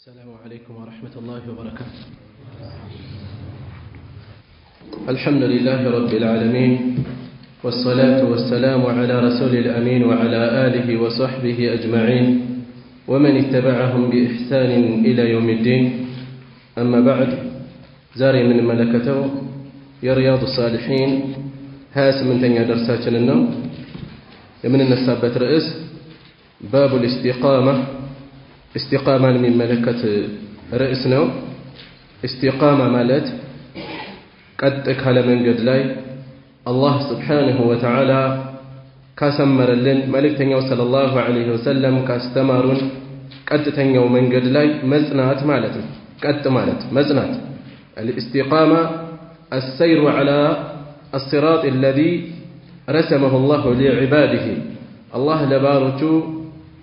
السلام عليكم ورحمة الله وبركاته. الحمد لله رب العالمين، والصلاة والسلام على رسول الأمين وعلى آله وصحبه أجمعين ومن اتبعهم بإحسان إلى يوم الدين. أما بعد، زاري من ملكته يا رياض الصالحين هاس من تنيا درساتنا من النسابة رئيس باب الاستقامة. استقامة من ملكة رئيسنا. استقامة مالت قد على من قد لاي الله سبحانه وتعالى كاسمر لن ملك تنيو صلى الله عليه وسلم كاستمرون قد تنيو من قد لاي مزنات مالت قد مالت مزنات. الاستقامة السير على الصراط الذي رسمه الله لعباده. الله لبارته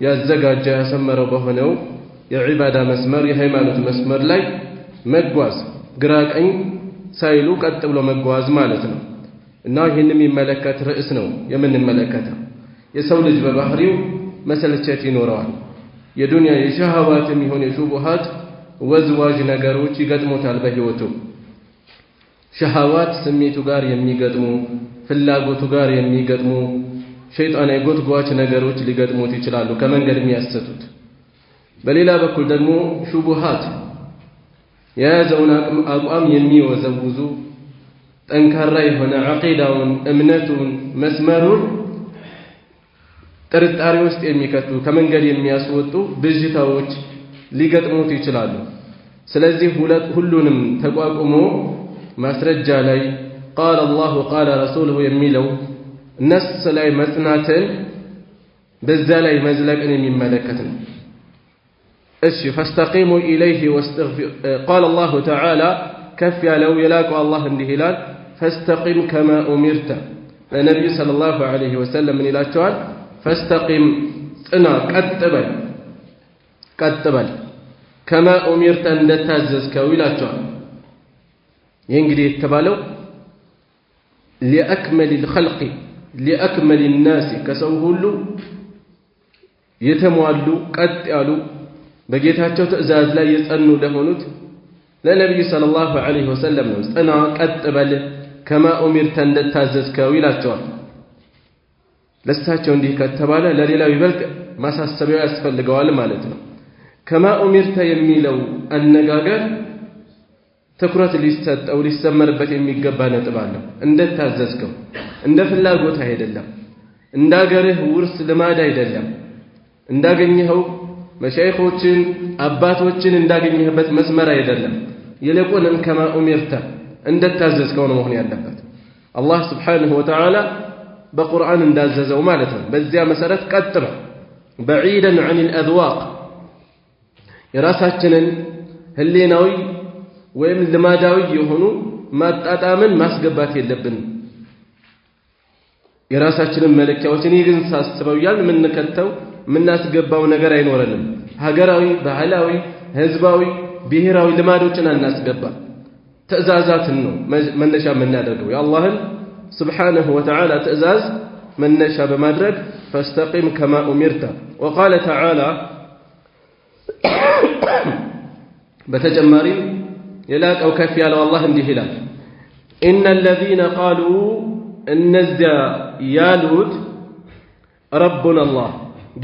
ያዘጋጀ ያሰመረው በሆነው የዒባዳ መስመር የሃይማኖት መስመር ላይ መጓዝ ግራ ቀኝ ሳይሉ ቀጥ ብሎ መጓዝ ማለት ነው። እና ይህንን የሚመለከት ርዕስ ነው የምንመለከተው። የሰው ልጅ በባህሪው መሰልቸት ይኖረዋል። የዱንያ የሸሃዋትም ይሁን የሹቡሃት ወዝዋዥ ነገሮች ይገጥሙታል በህይወቱ። ሸሃዋት ስሜቱ ጋር የሚገጥሙ ፍላጎቱ ጋር የሚገጥሙ ሸይጣን የጎትጓች ነገሮች ሊገጥሙት ይችላሉ ከመንገድ የሚያሰቱት። በሌላ በኩል ደግሞ ሹቡሃት የያዘውን አቋም የሚወዘውዙ ጠንካራ የሆነ ዐቂዳውን እምነቱን መስመሩን ጥርጣሬ ውስጥ የሚከቱ ከመንገድ የሚያስወጡ ብዥታዎች ሊገጥሙት ይችላሉ። ስለዚህ ሁሉንም ተቋቁሞ ማስረጃ ላይ ቃለ አላሁ ቃለ ረሱሉሁ የሚለው ነስ ላይ መጽናትን በዛ ላይ መዝለቅን የሚመለከት ነው። እሺ ፈስተቂሙ ኢለይሂ ወስተግፊር ቃለ አላሁ ተዓላ ከፍ ያለው የላቀው አላህ እንዲህ ይላል ፈስተቂም ከማ ኡሚርተ። ለነቢዩ ሰለላሁ ዐለይሂ ወሰለም ምን ይላቸዋል? ፈስተቂም ጽና ቀጥ በል ከማ ኡሚርተ እንደታዘዝከው ይላቸዋል። ይህ እንግዲህ የተባለው ሊአክመል ልኸልቂ ሊአክመል ናሲ ከሰው ሁሉ የተሟሉ ቀጥ ያሉ በጌታቸው ትእዛዝ ላይ የጸኑ ለሆኑት ለነቢዩ ሰለላሁ ዐለይሂ ወሰለም ነው። ጽና ቀጥ በል ከማ ኡሚርተ እንደታዘዝከው ይላቸዋል። ለሳቸው እንዲህ ከተባለ ለሌላው ይበልጥ ማሳሰቢያ ያስፈልገዋል ማለት ነው። ከማ ኡሚርተ የሚለው አነጋገር ትኩረት ሊሰጠው ሊሰመርበት የሚገባ ነጥብ አለው። እንደታዘዝከው እንደ ፍላጎት አይደለም፣ እንዳገርህ ውርስ ልማድ አይደለም፣ እንዳገኘኸው መሻይኾችን አባቶችን እንዳገኘህበት መስመር አይደለም። ይልቁንም ከማ ኡሚርተ እንደታዘዝከው ነው መሆን ያለበት። አላህ ስብሓንሁ ወተዓላ በቁርአን እንዳዘዘው ማለት ነው። በዚያ መሰረት ቀጥ ነው። በዒደን ዐን ልአዝዋቅ የራሳችንን ህሌናዊ ወይም ልማዳዊ የሆኑ ማጣጣምን ማስገባት የለብንም። የራሳችንን መለኪያዎችን ይህን ሳስበው እያልን የምንከተው የምናስገባው ነገር አይኖረንም። ሀገራዊ፣ ባህላዊ፣ ህዝባዊ፣ ብሔራዊ ልማዶችን አናስገባ። ትእዛዛትን ነው መነሻ የምናደርገው። የአላህን ስብሓንሁ ወተዓላ ትእዛዝ መነሻ በማድረግ ፈስተቂም ከማ ኡሚርተ። ወቃለ ተዓላ በተጨማሪም የላቀው ከፍ ያለው አላህ እንዲህ ይላል ኢነ አለዚነ ቃሉ እነዚያ ያሉት ረቡና አላህ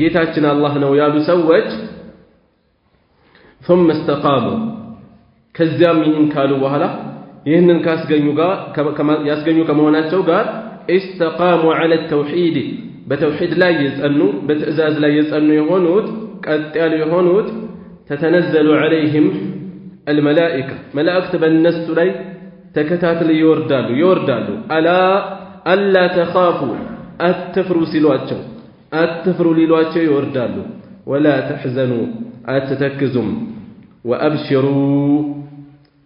ጌታችን አላህ ነው ያሉ ሰዎች ثم استقاموا ከዚያም ይህን ካሉ በኋላ ይህንን ያስገኙ ከመሆናቸው ጋር استقاموا على التوحيد በተውሂድ ላይ የጸኑ በትእዛዝ ላይ የጸኑ የሆኑት ቀጥ ያሉ የሆኑት تتنزل عليهم الملائكة ملائكة بالنسو لي تكتاتل يوردالو ألا تخافوا أتفروا سلواتشو أتفروا للواتشو يوردالو ولا تحزنوا أتتكزم وأبشروا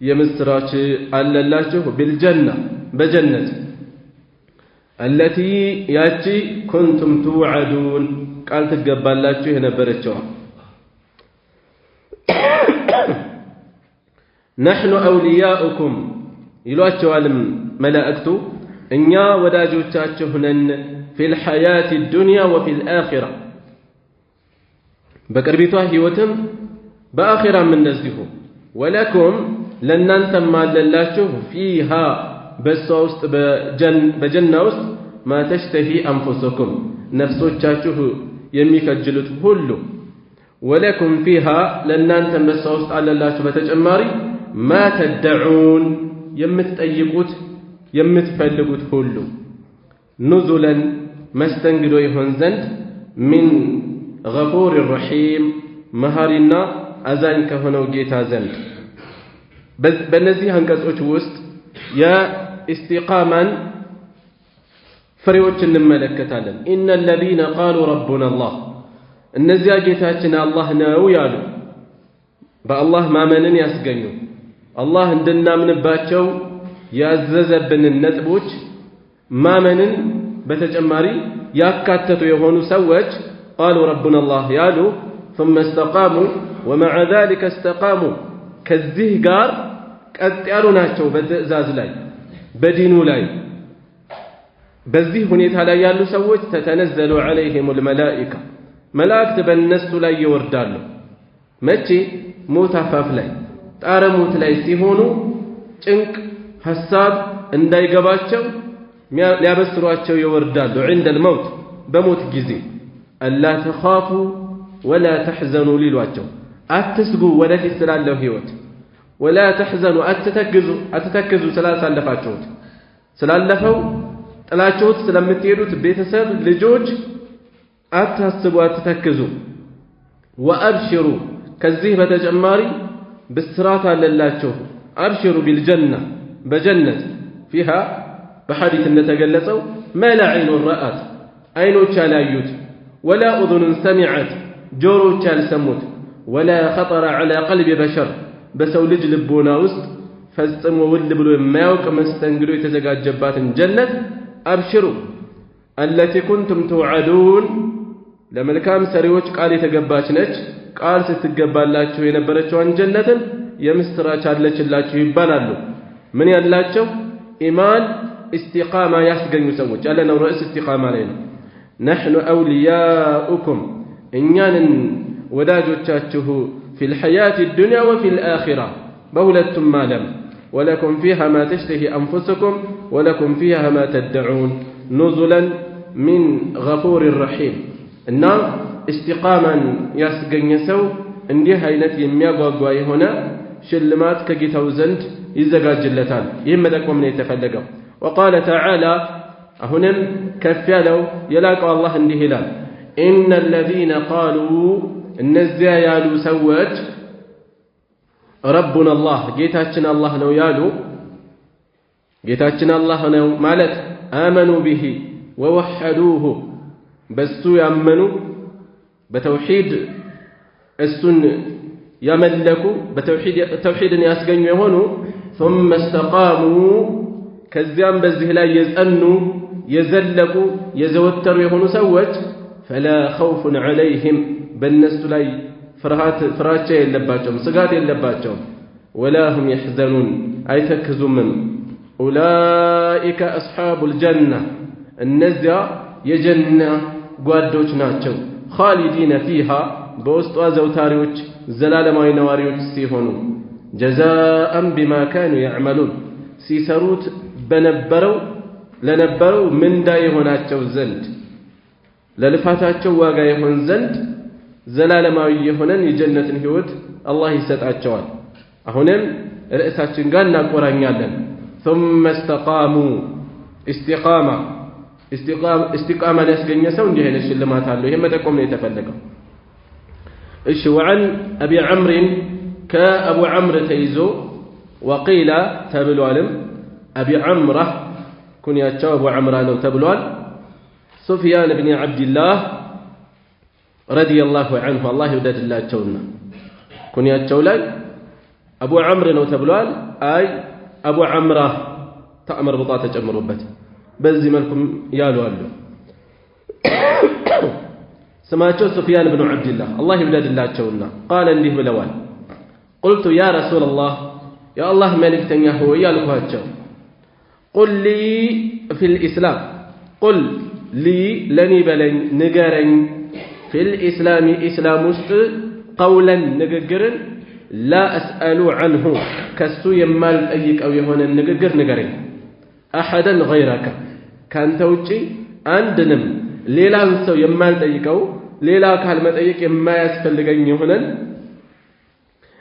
يمسراتش ألا اللاتشو بالجنة بجنة التي ياتي كنتم توعدون قال تقبل اللاتشو هنا برتشو نحن أولياؤكم يلواتشو ملائكتو إنيا وداجوتاتشو هنن في الحياة الدنيا وفي الآخرة بكربيتوا هيوتم በአኺራም እንደዚሁ ወለኩም ለእናንተም አለላችሁ ፊሃ በሷ ውስጥ በጀና ውስጥ ማ ተሽተሂ አንፉሱኩም ነፍሶቻችሁ የሚከጅሉት ሁሉ ወለኩም ፊሃ ለእናንተም በሷ ውስጥ አለላችሁ በተጨማሪ ማ ተደዑን የምትጠይቁት የምትፈልጉት ሁሉ ኑዙለን መስተንግዶ ይሆን ዘንድ ሚን ገፉር ረሒም መሃሪና አዛኝ ከሆነው ጌታ ዘንድ። በእነዚህ አንቀጾች ውስጥ የኢስቲቃማን ፍሬዎች እንመለከታለን። ኢነ ለዚነ ቃሉ ረቡና አላህ እነዚያ ጌታችን አላህ ነው ያሉ በአላህ ማመንን ያስገኙ አላህ እንድናምንባቸው ያዘዘብንን ነጥቦች ማመንን በተጨማሪ ያካተቱ የሆኑ ሰዎች ቃሉ ረቡና አላህ ያሉ ثم استقاموا ومع ذلك استقاموا ከዚህ ጋር ቀጥ ያሉ ናቸው በትዕዛዝ ላይ በዲኑ ላይ። በዚህ ሁኔታ ላይ ያሉ ሰዎች ተተነዘሉ عليهم الملائكة መላእክት በእነሱ ላይ ይወርዳሉ። መቼ? ሞት አፋፍ ላይ ጣረ ሞት ላይ ሲሆኑ ጭንቅ ሐሳብ እንዳይገባቸው ሊያበስሯቸው ይወርዳሉ። عند الموت በሞት ጊዜ አላ ተኻፉ ወላ ተሕዘኑ ሊሏቸው አትስጉ ወደፊት ስላለው ህይወት ወላ ተሕዘኑ አትተክዙ ስላሳለፋችሁት ስላለፈው ጥላችሁት ስለምትሄዱት ቤተሰብ ልጆች አታስቡ አትተክዙ። ወአብሽሩ ከዚህ በተጨማሪ ብስራት አለላችሁ አብሽሩ ቢልጀና በጀነት ፊሃ በሐዲስ እንደተገለጸው መላ ዐይኑን ረአት አይኖች ያላዩት ወላ ኡዙኑን ሰሚዐት ጆሮች ያልሰሙት ወላ ኸጠረ ዐላ ቀልቢ በሸር በሰው ልጅ ልቦና ውስጥ ፈጽሞ ውል ብሎ የማያውቅ መስተንግዶ የተዘጋጀባትን ጀነት አብሽሩ አለቲ ኩንቱም ትውዐዱን ለመልካም ሰሪዎች ቃል የተገባች ነች። ቃል ስትገባላችሁ የነበረችዋን ጀነትን የምስራች አለችላችሁ ይባላሉ። ምን ያላቸው? ኢማን ኢስቲቃማ ያስገኙ ሰዎች ያለነው ርዕስ ኢስቲቃማ ላይ ነው። ነሕኑ አውልያኡኩም እኛንን ወዳጆቻችሁ ፊል ሐያቲ ዱንያ ወፊል አኺራ በሁለቱም ዓለም ወለኩም ፊሃ ማ ተሽተሂ አንፉሱኩም ወለኩም ፊሃ ማ ተድዑን ኑዙለን ሚን ገፉር ረሒም። እና ኢስቲቃማን ያስገኘ ሰው እንዲህ አይነት የሚያጓጓ የሆነ ሽልማት ከጌታው ዘንድ ይዘጋጅለታል። ይህም መጠቆም ነው የተፈለገው። ወቃለ ተዓላ አሁንም ከፍ ያለው የላቀው አላህ እንዲህ ይላል ኢነ ለዚነ ቃሉ እነዚያ ያሉ ሰዎች ረቡና አላህ ጌታችን አላህ ነው ያሉ ጌታችን አላህ ነው ማለት አመኑ ቢሂ ወወሐዱሁ በሱ ያመኑ በተውሂድ እሱን ያመለኩ ተውሂድን ያስገኙ የሆኑ ثم استقاموا ከዚያም በዚህ ላይ የጸኑ የዘለቁ የዘወተሩ የሆኑ ሰዎች فلا خوف عليهم በእነሱ ላይ ፍራቻ የለባቸውም ስጋት የለባቸውም ولا هم يحزنون አይተክዙምም أولئك أصحاب الجنة እነዚያ የጀና ጓዶች ናቸው خالدين فيها በውስጧ ዘውታሪዎች ዘላለማዊ ነዋሪዎች ሲሆኑ جزاء بما كانوا يعملون ሲሰሩት ለነበረው ምንዳ የሆናቸው ዘንድ ለልፋታቸው ዋጋ የሆን ዘንድ ዘላለማዊ የሆነን የጀነትን ህይወት አላህ ይሰጣቸዋል። አሁንም ርዕሳችን ጋር እናቆራኛለን። ثم استقاموا استقامة ያስገኘ ሰው እንዲህ አይነት ሽልማት አለው። ይሄ መጠቆም ነው የተፈለገው። እሺ وعن أبي عمرو كأبو عمرو ተይዞ وقيل ተብሏልም أبي عمرو ኩንያቸው አቡ ዐምራ ነው ተብሏል። ሱፊያን ብን ዓብድላህ ረዲየላሁ ዐንሁ አላህ ይውደድላቸውና ኩንያቸው ላይ አቡ ዐምር ነው ተብሏል። አይ አቡ ዐምራ ተአምር ብጣ ተጨምሮበት በዚህ መልኩም ያሉ አሉ። ስማቸው ሱፊያን ብን ዓብድላህ አላህ ይውደድላቸውና ቃለ እንዲህ ብለዋል ቁልቱ ያ ረሱለላህ የአላህ መልእክተኛ ሆይ ያልኳቸው ቁል ሊ ፊል ኢስላም ቁል ሊ ለኒ በለኝ ንገረኝ ፊል ኢስላሚ ኢስላም ውስጥ ቀውለን ንግግርን ላ አስአሉ ዐንሁ ከሱ የማልጠይቀው የሆነ ንግግር ንገረኝ አሐደን ገይረከ ካንተ ውጪ አንድንም ሌላን ሰው የማልጠይቀው ሌላ አካል መጠየቅ የማያስፈልገኝ የሆነን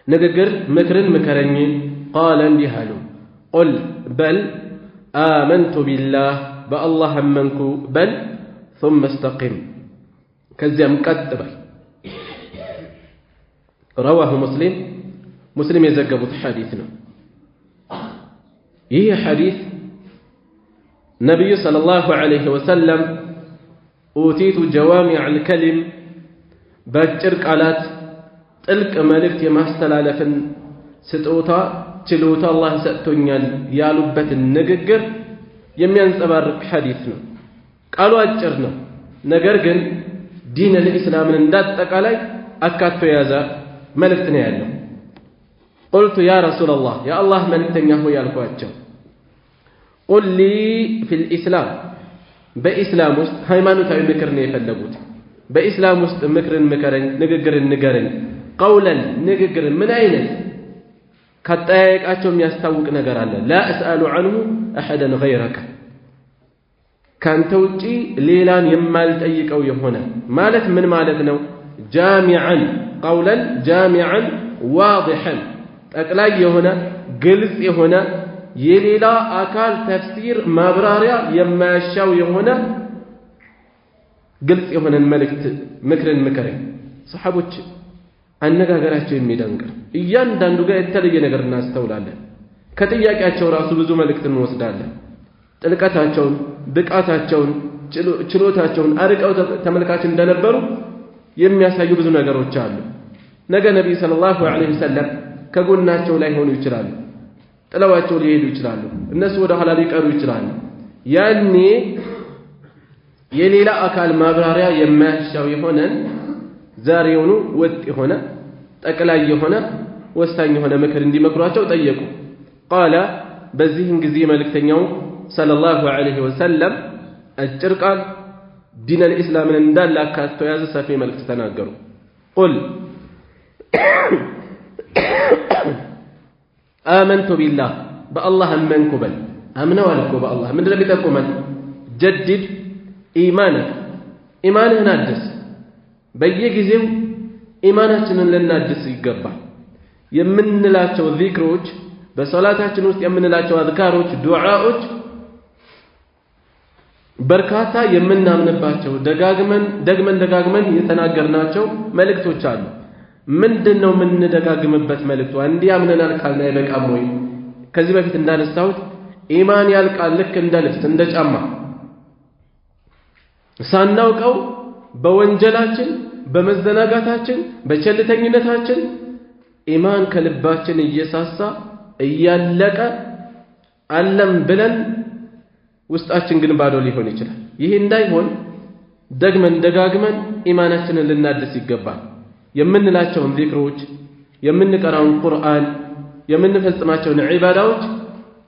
ንግግር ምክርን ምከረኝ ቃለ እንዲህ አሉ ቁል በል آمنت بالله بالله منكو بل ثم استقم كزيم كتبل رواه مسلم يزقبط حديثنا إيه حديث نبي صلى الله عليه وسلم أوتيت جوامع الكلم باجر قالات تلك ملكت يماستلالفن ستوتا ችሎታ አላህ ሰጥቶኛል ያሉበትን ንግግር የሚያንጸባርቅ ሐዲስ ነው ቃሉ አጭር ነው ነገር ግን ዲን الاسلام እንዳጠቃላይ አካቶ የያዘ መልእክት ነው ያለው قلت يا رسول الله يا الله መልእክተኛ ሆይ ያልኳቸው قل لي في الاسلام በኢስላም ውስጥ ሃይማኖታዊ ምክር ነው የፈለጉት በኢስላም ውስጥ ምክርን ምከረኝ ንግግርን ንገረኝ ቀውለን ንግግርን ምን አይነት ከጠያየቃቸው የሚያስታውቅ ነገር አለ لا أسأل عنه أحدا غيرك ካንተ ውጪ ሌላን የማልጠይቀው የሆነ ማለት ምን ማለት ነው جامعا قولا جامعا واضحا ጠቅላይ የሆነ ግልጽ የሆነ የሌላ አካል ተፍሲር ማብራሪያ የማያሻው የሆነ ግልጽ የሆነ መልእክት ምክርን ምከረኝ ሰሃቦች አነጋገራቸው የሚደንቅ እያንዳንዱ ጋር የተለየ ነገር እናስተውላለን ከጥያቄያቸው ራሱ ብዙ መልእክት እንወስዳለን ጥልቀታቸውን ብቃታቸውን ችሎታቸውን አርቀው ተመልካች እንደነበሩ የሚያሳዩ ብዙ ነገሮች አሉ ነገ ነብዩ ሰለላሁ ዐለይሂ ወሰለም ከጎናቸው ላይ ሆኑ ይችላሉ ጥለዋቸው ሊሄዱ ይችላሉ እነሱ ወደ ኋላ ሊቀሩ ይችላሉ ያኔ የሌላ አካል ማብራሪያ የማያሻው የሆነ ዛሬውኑ ወጥ የሆነ ጠቅላይ የሆነ ወሳኝ የሆነ ምክር እንዲመክሯቸው ጠየቁ قال በዚህን ጊዜ መልእክተኛው ሰለላሁ ዐለይሂ ወሰለም አጭር ቃል ዲን الاسلام እንዳለ አካቶ ያዘ ሰፊ መልእክት ተናገሩ قل آمنت بالله بالله امنكم بل امنوا لكم بالله من اللي بتقومن جدد ايمانك አድስ በየጊዜው ኢማናችንን ልናድስ ይገባል የምንላቸው ዚክሮች በሶላታችን ውስጥ የምንላቸው አዝካሮች ዱዓዎች በርካታ የምናምንባቸው ደግመን የተናገርናቸው መልእክቶች አሉ ምንድነው የምንደጋግምበት መልእክቱ አንዲ አምነናል ካልና አይበቃም ወይ ከዚህ በፊት እንዳነሳሁት ኢማን ያልቃል ልክ እንደ ልብስ እንደ ጫማ ሳናውቀው በወንጀላችን በመዘናጋታችን በቸልተኝነታችን ኢማን ከልባችን እየሳሳ እያለቀ አለም ብለን ውስጣችን ግን ባዶ ሊሆን ይችላል ይሄ እንዳይሆን ደጋግመን ኢማናችንን ልናድስ ይገባል የምንላቸውን ዚክሮች የምንቀራውን ቁርአን የምንፈጽማቸውን ዒባዳዎች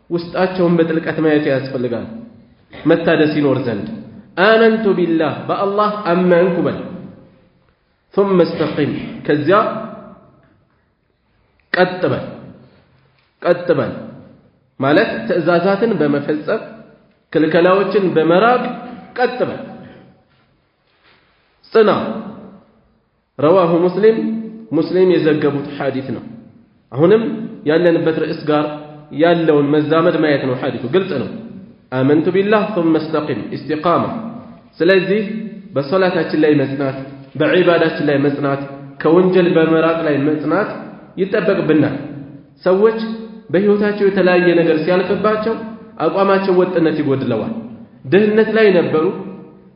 ውስጣቸውን በጥልቀት ማየት ያስፈልጋል መታደስ ይኖር ዘንድ آمنت بالله بالله أمنك بل ثم استقم كذا قتبل مالت تأزازاتن بمفزق كلكلاوچن بمراق قتبل صنا رواه مسلم يزغبوت حديثنا አሁንም ያለንበት ርዕስ ጋር ያለውን መዛመድ ማየት ነው ሐዲሱ ግልጽ ነው آمنت بالله ثم استقم استقامة ስለዚህ በሶላታችን ላይ መጽናት በዒባዳችን ላይ መጽናት ከወንጀል በመራቅ ላይ መጽናት ይጠበቅብናል ሰዎች በህይወታቸው የተለያየ ነገር ሲያልፍባቸው አቋማቸው ወጥነት ይጎድለዋል ድህነት ላይ ነበሩ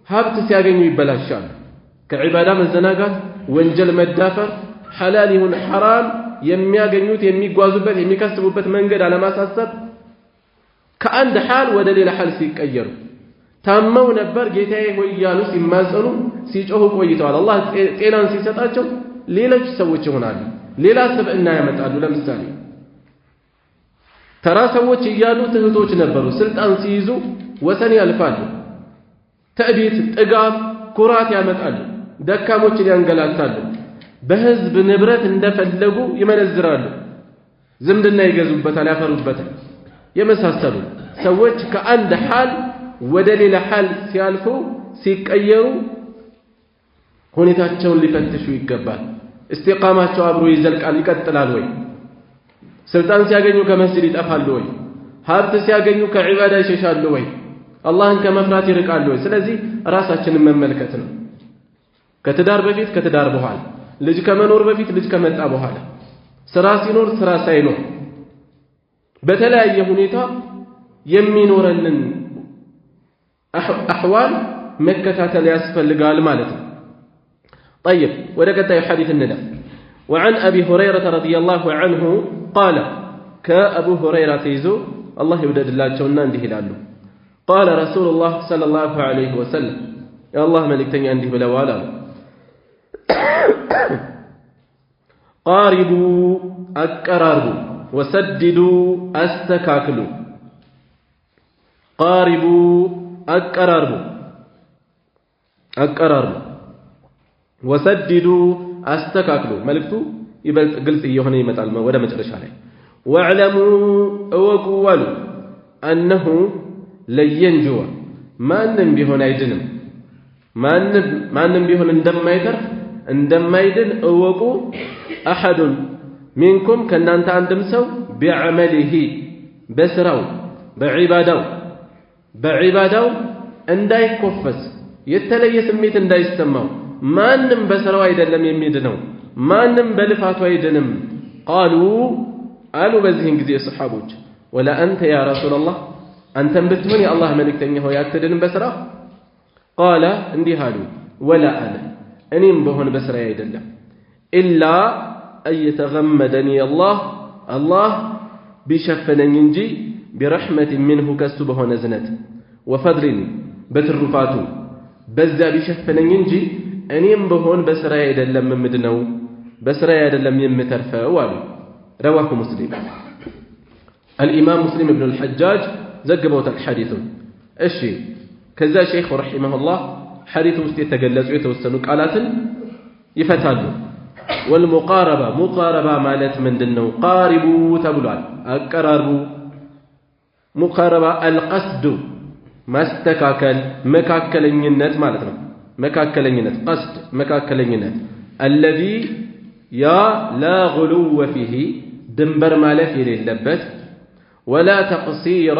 ሀብት ሲያገኙ ይበላሻሉ ከዒባዳ መዘናጋት ወንጀል መዳፈር ሐላል ይሁን ሐራም የሚያገኙት የሚጓዙበት የሚከስቡበት መንገድ አለማሳሰብ ከአንድ ሐል ወደ ሌላ ሐል ሲቀየሩ ታመው ነበር ጌታዬ ሆይ ያሉ ሲማጸኑ ሲጮሁ ቆይተዋል አላህ ጤናን ሲሰጣቸው ሌሎች ሰዎች ይሆናሉ ሌላ ስብዕና ያመጣሉ ለምሳሌ ተራ ሰዎች እያሉ ትህቶች ነበሩ ስልጣን ሲይዙ ወሰን ያልፋሉ ተዕቢት ጥጋብ ኩራት ያመጣሉ ደካሞችን ያንገላታሉ በህዝብ ንብረት እንደፈለጉ ይመነዝራሉ ዝምድና ይገዙበታል ያፈሩበታል የመሳሰሉ ሰዎች ከአንድ ሐል ወደ ሌላ ሐል ሲያልፉ ሲቀየሩ ሁኔታቸውን ሊፈትሹ ይገባል استقاماቸው አብሮ ይዘልቃል ይቀጥላል ወይ ስልጣን ሲያገኙ ከመስጂድ ይጠፋሉ ወይ ሀብት ሲያገኙ ከዒባዳ ይሸሻሉ ወይ አላህን ከመፍራት ይርቃሉ ወይ ስለዚህ ራሳችንን መመልከት ነው ከትዳር በፊት ከትዳር በኋላ ልጅ ከመኖር በፊት ልጅ ከመጣ በኋላ ስራ ሲኖር ስራ ሳይኖር በተለያየ ሁኔታ የሚኖረንን አህዋል መከታተል ያስፈልጋል ማለት ነው طيب ودقت حديث الندى وعن أبي هريرة رضي الله عنه قال كأبو هريرة تيزو الله يودد الله جونان ده لالو قال رسول الله صلى الله عليه وسلم يا الله ملك تني عنده بلا ولا قاربوا أكرروا وسددوا أستكاكلوا قاربوا أكرروا وسددوا أستكاكلوا ملكتو يبقى قلت إيوهن يمتعل ولا مجرش عليه واعلموا وقوالوا أنه لن ينجو ما أنم بيهن أيدنم ما أنم بيهن اندم ما يدن وقو أحد منكم كان أنت عندم سو بعمله بسرو بعبادو انداي كفس يتلي سميت انداي استماو ما أنم بسرو أيدن لم يميدنو ما أنم بلفاتو أيدنم قالوا بزهن قزي الصحابوج ولا أنت يا رسول الله أنت بتمني الله ملك تنيه يأتدن بسرا قال اندي هالو ولا أنا أنيم بهن بسرا يدل إلا أن يتغمدني الله بشفنا ينجي برحمة منه كسبه نزنت وفضل بترفاتو بزا بشفنا ينجي أنيم بهن بسرا يدل ممدنو بسرا يدل يمترفا والو رواه مسلم الإمام مسلم بن الحجاج زقبوت الحديث الشي كذا شيخ رحمه الله حديث يتجلز ويتوسنوا قالات يفتالوا والمقاربة مقاربة مالت من دنو قاربوا تبلوال أقرروا مقاربة القصد ما استكاكل مكاكلينات مالتنا مكاكلينات قصد مكاكلينات الذي يا لا غلو فيه دنبر مالف يللبت ولا تقصير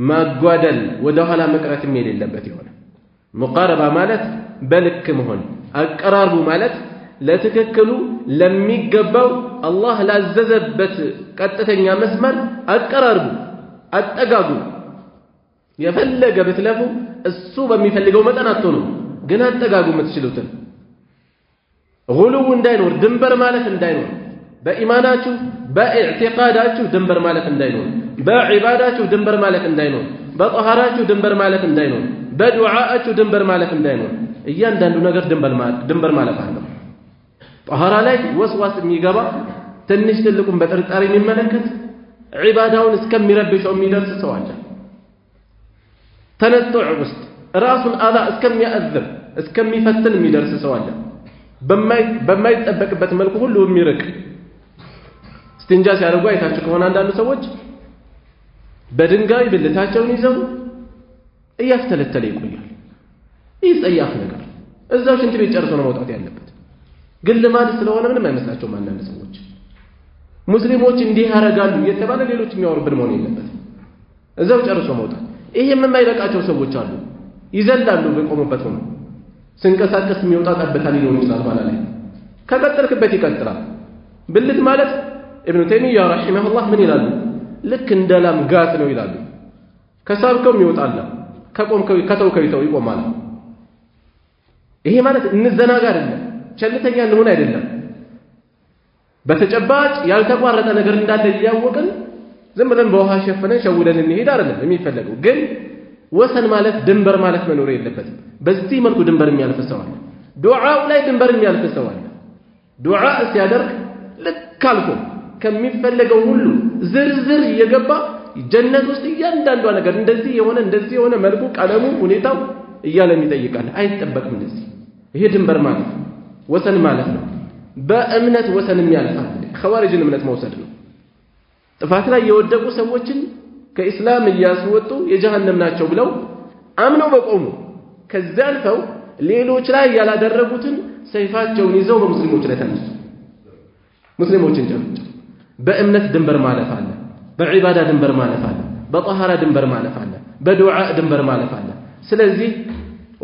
ما قدل ودهلا مقرات ميل اللبت هنا مقاربة مالت بلك مهن أقرارب مالت لا تككلوا لم يقبوا الله لا ززبت قطتين يا مسمر أقرارب أتقاقوا يفلق بتلفوا السوبة ميفلقوا متناتونوا قنا أتقاقوا متشلوتن غلو انداينور دنبر مالت انداينور بإيماناتو باعتقاداتو دنبر مالت انداينور بعباداتو دنبر مالت انداينور بطهاراتو دنبر مالت انداينور بدعاءاتو دنبر مالت انداينور እያንዳንዱ ነገር ድንበር ማለት አለው طهارة ላይ ወስዋስ የሚገባ ትንሽ ትልቁን በጥርጣሬ የሚመለከት ዒባዳውን እስከሚረብሸው የሚደርስ ሰው አለ ተነጥዕ ውስጥ ራሱን አላ እስከሚያዝብ እስከሚፈትን የሚደርስ ሰው አለ በማይጠበቅበት መልኩ ሁሉ የሚርቅ እስቲንጃ ሲያደርጉ አይታችሁ ከሆነ አንዳንድ ሰዎች በድንጋይ ብልታቸውን ይዘው እያስተለተለ ይቆያል ይህ ጸያፍ ነገር እዛው ሽንት ቤት ጨርሶ ነው መውጣት ያለበት ግን ልማድ ስለሆነ ምንም አይመስላቸውም አንዳንድ ሰዎች ሙስሊሞች እንዲህ ያደርጋሉ እየተባለ ሌሎች የሚያወሩብን መሆን የለበትም እዛው ጨርሶ መውጣት ይሄም የማይበቃቸው ሰዎች አሉ ይዘላሉ በቆሙበት ሆኖ ስንቀሳቀስ የሚወጣ ጠብታ ሊኖር ይችላል ባላ ላይ ከቀጠልክበት ይቀጥላል ብልት ማለት ኢብኑ ተይሚያ ረሂመሁላህ ምን ይላሉ ልክ እንደ ላም ጋት ነው ይላሉ ከሳብከው ይወጣል ከቆምከው ከተውከው ይቆማል ይሄ ማለት እንዘናጋ አይደለም ቸልተኛ እንሆን አይደለም በተጨባጭ ያልተቋረጠ ነገር እንዳለ ያወቅን ዝም ብለን በውሃ ሸፈነን ሸውደን እንሄድ አይደለም የሚፈልገው ግን ወሰን ማለት ድንበር ማለት መኖር የለበትም በዚህ መልኩ ድንበር የሚያልፈሰዋል ዱዓው ላይ ድንበር የሚያልፈሰዋል ዱዓ ሲያደርግ ልክ አልፎ ከሚፈልገው ሁሉ ዝርዝር እየገባ ጀነት ውስጥ እያንዳንዷ ነገር እንደዚህ የሆነ መልኩ ቀለሙ ሁኔታው እያለም ይጠይቃል አይጠበቅም እንደዚህ ይሄ ድንበር ማለት ወሰን ማለት ነው በእምነት ወሰንም ያልፋል ኸዋሪጅን እምነት መውሰድ ነው ጥፋት ላይ የወደቁ ሰዎችን ከኢስላም እያስወጡ የጀሃነም ናቸው ብለው አምነው በቆሙ ከዛ አልፈው ሌሎች ላይ ያላደረጉትን ሰይፋቸውን ይዘው በሙስሊሞች ላይ ተነሱ ሙስሊሞችን ጨምጭ በእምነት ድንበር ማለፍ አለ በዒባዳ ድንበር ማለፍ አለ በጠሃራ ድንበር ማለፍ አለ በዱዓ ድንበር ማለፍ አለ ስለዚህ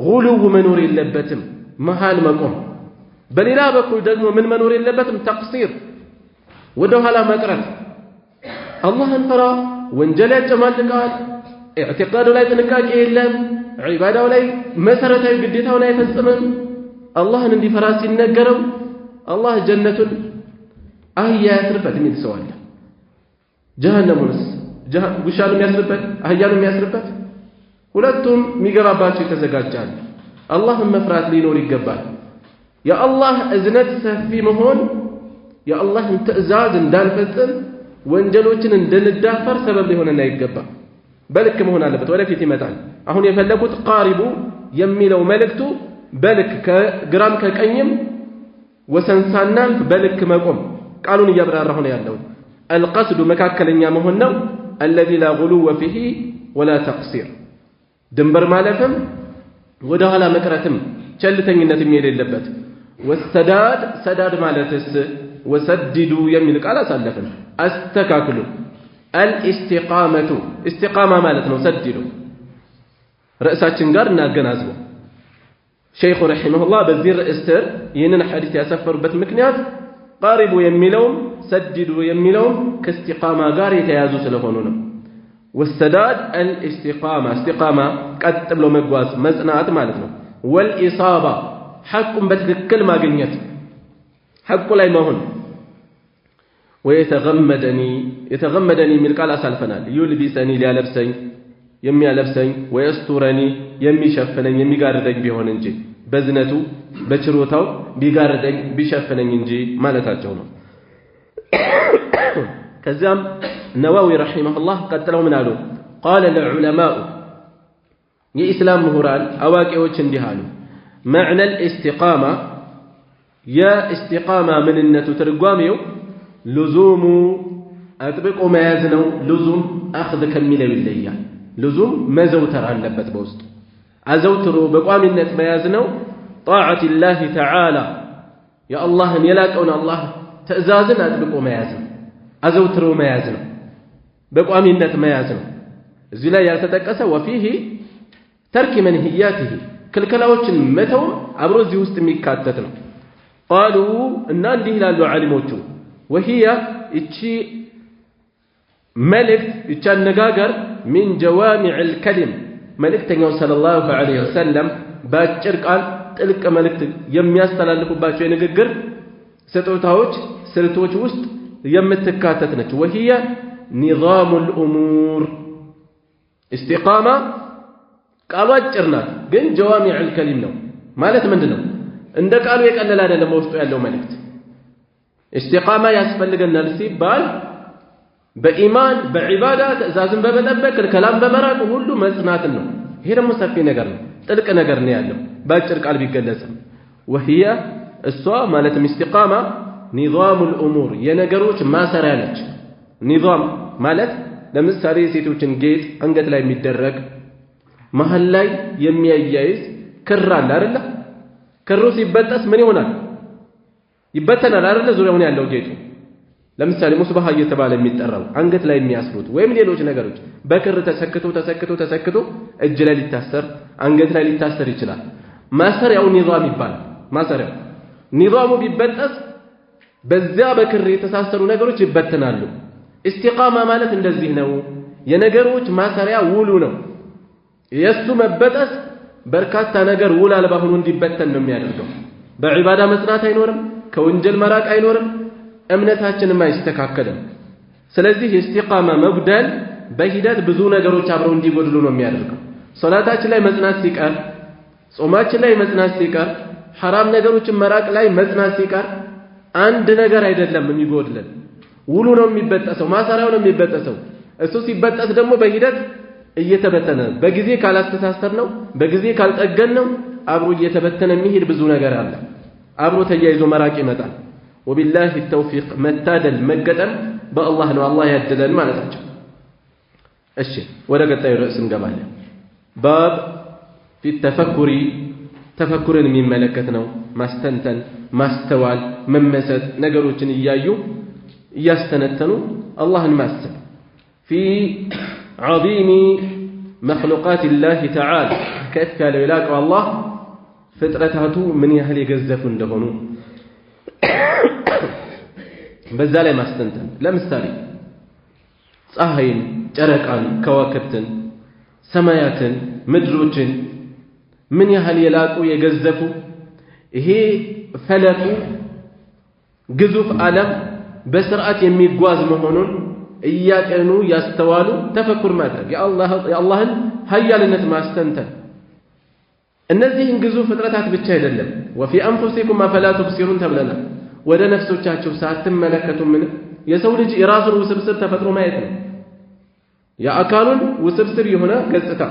ጉሉው መኖር የለበትም መሃል መቆም በሌላ በኩል ደግሞ ምን መኖር የለበትም ተቅሲር ወደ ኋላ መቅረት አላህን ፈራ ወንጀል ያጨማልቃል ኢዕቲቃዱ ላይ ጥንቃቄ የለም ዒባዳው ላይ መሰረታዊ ግዴታውን አይፈጽምም አላህን እንዲፈራ ሲነገረው አላህ ጀነቱን አህያ ያስርበት የሚል ሰው አለ ጀሃነሙንስ ውሻንም ያስርበት አህያንም ያስርበት ሁለቱም የሚገባባቸው የተዘጋጃሉ አላህን መፍራት ሊኖር ይገባል የአላህ እዝነት ሰፊ መሆን የአላህን ትእዛዝ እንዳንፈጽም ወንጀሎችን እንድንዳፈር ሰበብ ሊሆነን አይገባም በልክ መሆን አለበት ወደፊት ይመጣል አሁን የፈለጉት ቃሪቡ የሚለው መልእክቱ በልክ ከግራም ከቀኝም ወሰንሳናልፍ በልክ መቆም ቃሉን እያብራራሁ ነው ያለው القصد መካከለኛ መሆን ነው الذي لا غلو فيه ولا تقصير ድንበር ማለፍም ወደ ኋላ መቅረትም ቸልተኝነትም የሌለበት والسداد سداد ማለትስ وسددوا የሚል ቃል አሳለፈን አስተካክሉ الاستقامة استقامة ማለት ነው ሰድዱ ርዕሳችን ጋር እናገናዝበው ሸይኹ ረሂመሁላህ በዚህ ርዕስ ስር ይህንን ሐዲስ ያሰፈሩበት ምክንያት ቃሪቡ የሚለውም ሰድዱ የሚለውም ከእስቲቃማ ጋር የተያዙ ስለሆኑ ነው والسداد الاستقامة استقامة ቀጥ ብሎ መጓዝ መጽናት ማለት ነው والإصابة ሐቁን በትክክል ማግኘት ሐቁ ላይ መሆን ويتغمدني من قال أسالفنا يلبسني ليلبسني የሚያለብሰኝ ወይስቱረኒ የሚሸፍነኝ የሚጋርደኝ ቢሆን እንጂ በዝነቱ በችሮታው ቢጋርደኝ ቢሸፍነኝ እንጂ ማለታቸው ነው ከዛም ነዋዊ ረሂመሁላህ ቀጥለው ምን አሉ قال العلماء የኢስላም ምሁራን አዋቂዎች እንዲህ አሉ معنى الاستقامة يا استقامة ምንነቱ ትርጓሜው لزوم አጥብቆ መያዝ ነው لزوم أخذ ከሚለው ይለያል لزوم መዘውተር አለበት በውስጡ አዘውትሮ በቋሚነት መያዝ ነው طاعة الله تعالى يا الله የላቀውን አላህ ትእዛዝን አጥብቆ መያዝ ነው አዘውትሮ መያዝ ነው በቋሚነት መያዝ ነው እዚህ ላይ ያልተጠቀሰ وفيه ترك منهياته ክልከላዎችን መተው አብሮ እዚህ ውስጥ የሚካተት ነው قالوا እና እንዲህ ይላሉ ዓሊሞቹ وهي እቺ መልእክት እቺ አነጋገር من جوامع الكلم መልእክተኛው ሰለላሁ ዐለይሂ ወሰለም በአጭር ቃል ጥልቅ መልእክት የሚያስተላልፉባቸው የንግግር ስጦታዎች ስልቶች ውስጥ የምትካተት ነች وهي نظام الأمور استقامة ቃሉ አጭር ናት ግን جوامع الكلم ነው ማለት ምንድነው እንደ ቃሉ የቀለለ አይደለም ውስጡ ያለው መልእክት استقامة ያስፈልገናል ሲባል በኢማን በዒባዳ ትእዛዝን በመጠበቅ ከላም በመራቅ ሁሉ መጽናት ነው ይሄ ደግሞ ሰፊ ነገር ነው ጥልቅ ነገር ነው ያለው በአጭር ቃል ቢገለጽም وهي እሷ ማለትም استقامة نظام الأمور የነገሮች ማሰሪያ ነች نظام ማለት ለምሳሌ ሴቶችን ጌጥ አንገት ላይ የሚደረግ መሃል ላይ የሚያያይዝ ክር አለ አይደል ክሩ ሲበጠስ ምን ይሆናል ይበተናል አይደል ዙሪያውን ያለው ጌጡ ለምሳሌ ሙስባህ እየተባለ የሚጠራው አንገት ላይ የሚያስሩት ወይም ሌሎች ነገሮች በክር ተሰክቶ እጅ ላይ ሊታሰር አንገት ላይ ሊታሰር ይችላል ማሰሪያው ኒዛም ይባላል ማሰሪያው ኒዛሙ ቢበጠስ በዚያ በክር የተሳሰሩ ነገሮች ይበተናሉ استقامة ማለት እንደዚህ ነው የነገሮች ማሰሪያ ውሉ ነው የሱ መበጠስ በርካታ ነገር ውል አልባ ሆኖ እንዲበተን ነው የሚያደርገው በዒባዳ መስራት አይኖርም ከወንጀል መራቅ አይኖርም እምነታችንም አይስተካከልም ስለዚህ ኢስቲቃማ መጉደል በሂደት ብዙ ነገሮች አብረው እንዲጎድሉ ነው የሚያደርገው ሶላታችን ላይ መጽናት ሲቀር ጾማችን ላይ መጽናት ሲቀር ሐራም ነገሮችን መራቅ ላይ መጽናት ሲቀር አንድ ነገር አይደለም የሚጎድለን ውሉ ነው የሚበጠሰው ማሰሪያው ነው የሚበጠሰው እሱ ሲበጠስ ደግሞ በሂደት እየተበተነ በጊዜ ካላስተሳሰር ነው በጊዜ ካልጠገን ነው አብሮ እየተበተነ የሚሄድ ብዙ ነገር አለ አብሮ ተያይዞ መራቅ ይመጣል وبالله التوفيق متادل مقدم بالله نو الله يدلن معناتاቸው እሺ ወደ ቀጣዩ ርዕስ እንገባለን باب في التفكر ተፈኩርን የሚመለከት ነው ማስተንተን ማስተዋል መመሰጥ ነገሮችን እያዩ እያስተነተኑ አላህን ማሰብ في عظيم مخلوقات الله تعالى كيف قال يلاك الله ፍጥረታቱ ምን ያህል የገዘፉ እንደሆኑ በዛ ላይ ማስተንተን ለምሳሌ ፀሐይን ጨረቃን ከዋክብትን ሰማያትን ምድሮችን ምን ያህል የላቁ የገዘፉ ይሄ ፈለቁ ግዙፍ ዓለም በስርዓት የሚጓዝ መሆኑን እያቀኑ ያስተዋሉ ተፈኩር ማድረግ የአላህን ኃያልነት ማስተንተን እነዚህን ግዙፍ ፍጥረታት ብቻ አይደለም ወፊ አንፉሲኩም አፈላ ትብሲሩን ተብለናል ወደ ነፍሶቻችሁ ሳትመለከቱ ምን የሰው ልጅ የራሱን ውስብስብ ተፈጥሮ ማየት ነው የአካሉን ውስብስብ የሆነ ገጽታ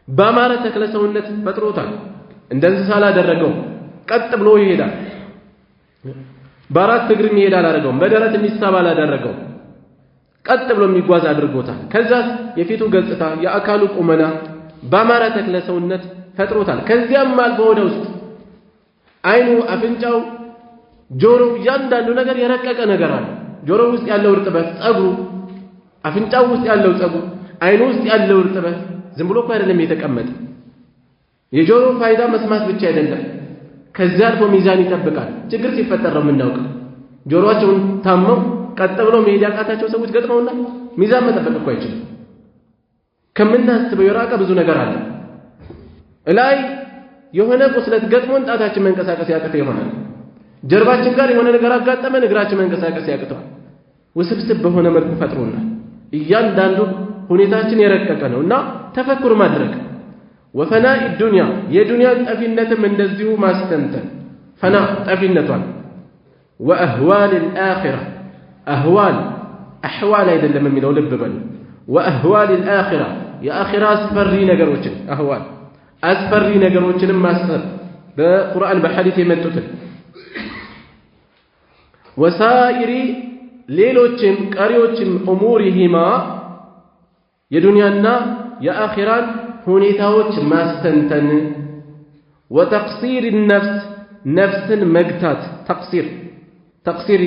በአማረ ተክለ ሰውነት ፈጥሮታል እንደ እንስሳ አላደረገው ቀጥ ብሎ ይሄዳል በአራት እግር ይሄዳል አላደረገው በደረት የሚሳብ አላደረገው ቀጥ ብሎ የሚጓዝ አድርጎታል ከዛስ የፊቱ ገጽታ የአካሉ ቁመና በአማረ ተክለ ሰውነት ፈጥሮታል ከዚያም አልፎ ወደ ውስጥ አይኑ አፍንጫው ጆሮ ያንዳንዱ ነገር የረቀቀ ነገር አለ ጆሮ ውስጥ ያለው እርጥበት ጸጉሩ አፍንጫው ውስጥ ያለው ጸጉር አይኑ ውስጥ ያለው እርጥበት ዝም ብሎ አይደለም የተቀመጠ የጆሮ ፋይዳ መስማት ብቻ አይደለም ከዚያ አልፎ ሚዛን ይጠብቃል ችግር ሲፈጠር ነው የምናውቀው ጆሮአቸውን ታመው ቀጥ ብሎ መሄድ ያቃታቸው ሰዎች ገጥመውና ሚዛን መጠበቅ እኮ አይችልም ከምናስበው የራቀ ብዙ ነገር አለ ላይ የሆነ ቁስለት ገጥሞን ጣታችን መንቀሳቀስ ያቅተው ይሆናል ጀርባችን ጋር የሆነ ነገር አጋጠመን እግራችን መንቀሳቀስ ያቅተዋል ውስብስብ በሆነ መልኩ ፈጥሮና እያንዳንዱ ሁኔታችን የረቀቀ ነውና ተፈኩር ማድረግ ወፈናኢ ዱንያ የዱንያን ጠፊነትም እንደዚሁ ማስተንተን ፈና ጠፊነቷን ወአህዋል الآخرة أهوال أحوال አይደለም የሚለው ልብ በሉ وأهوال الآخرة የአኺራ አስፈሪ ነገሮችን أهوال አስፈሪ ነገሮችንም ማሰብ በቁርአን በሐዲስ የመጡትን ወሳኢሪ ሌሎችም ቀሪዎችም ኡሙሪሂማ የዱንያና የአኺራን ሁኔታዎች ማስተንተን ወተቅሲር النفس ነፍስን መግታት ተቅሲር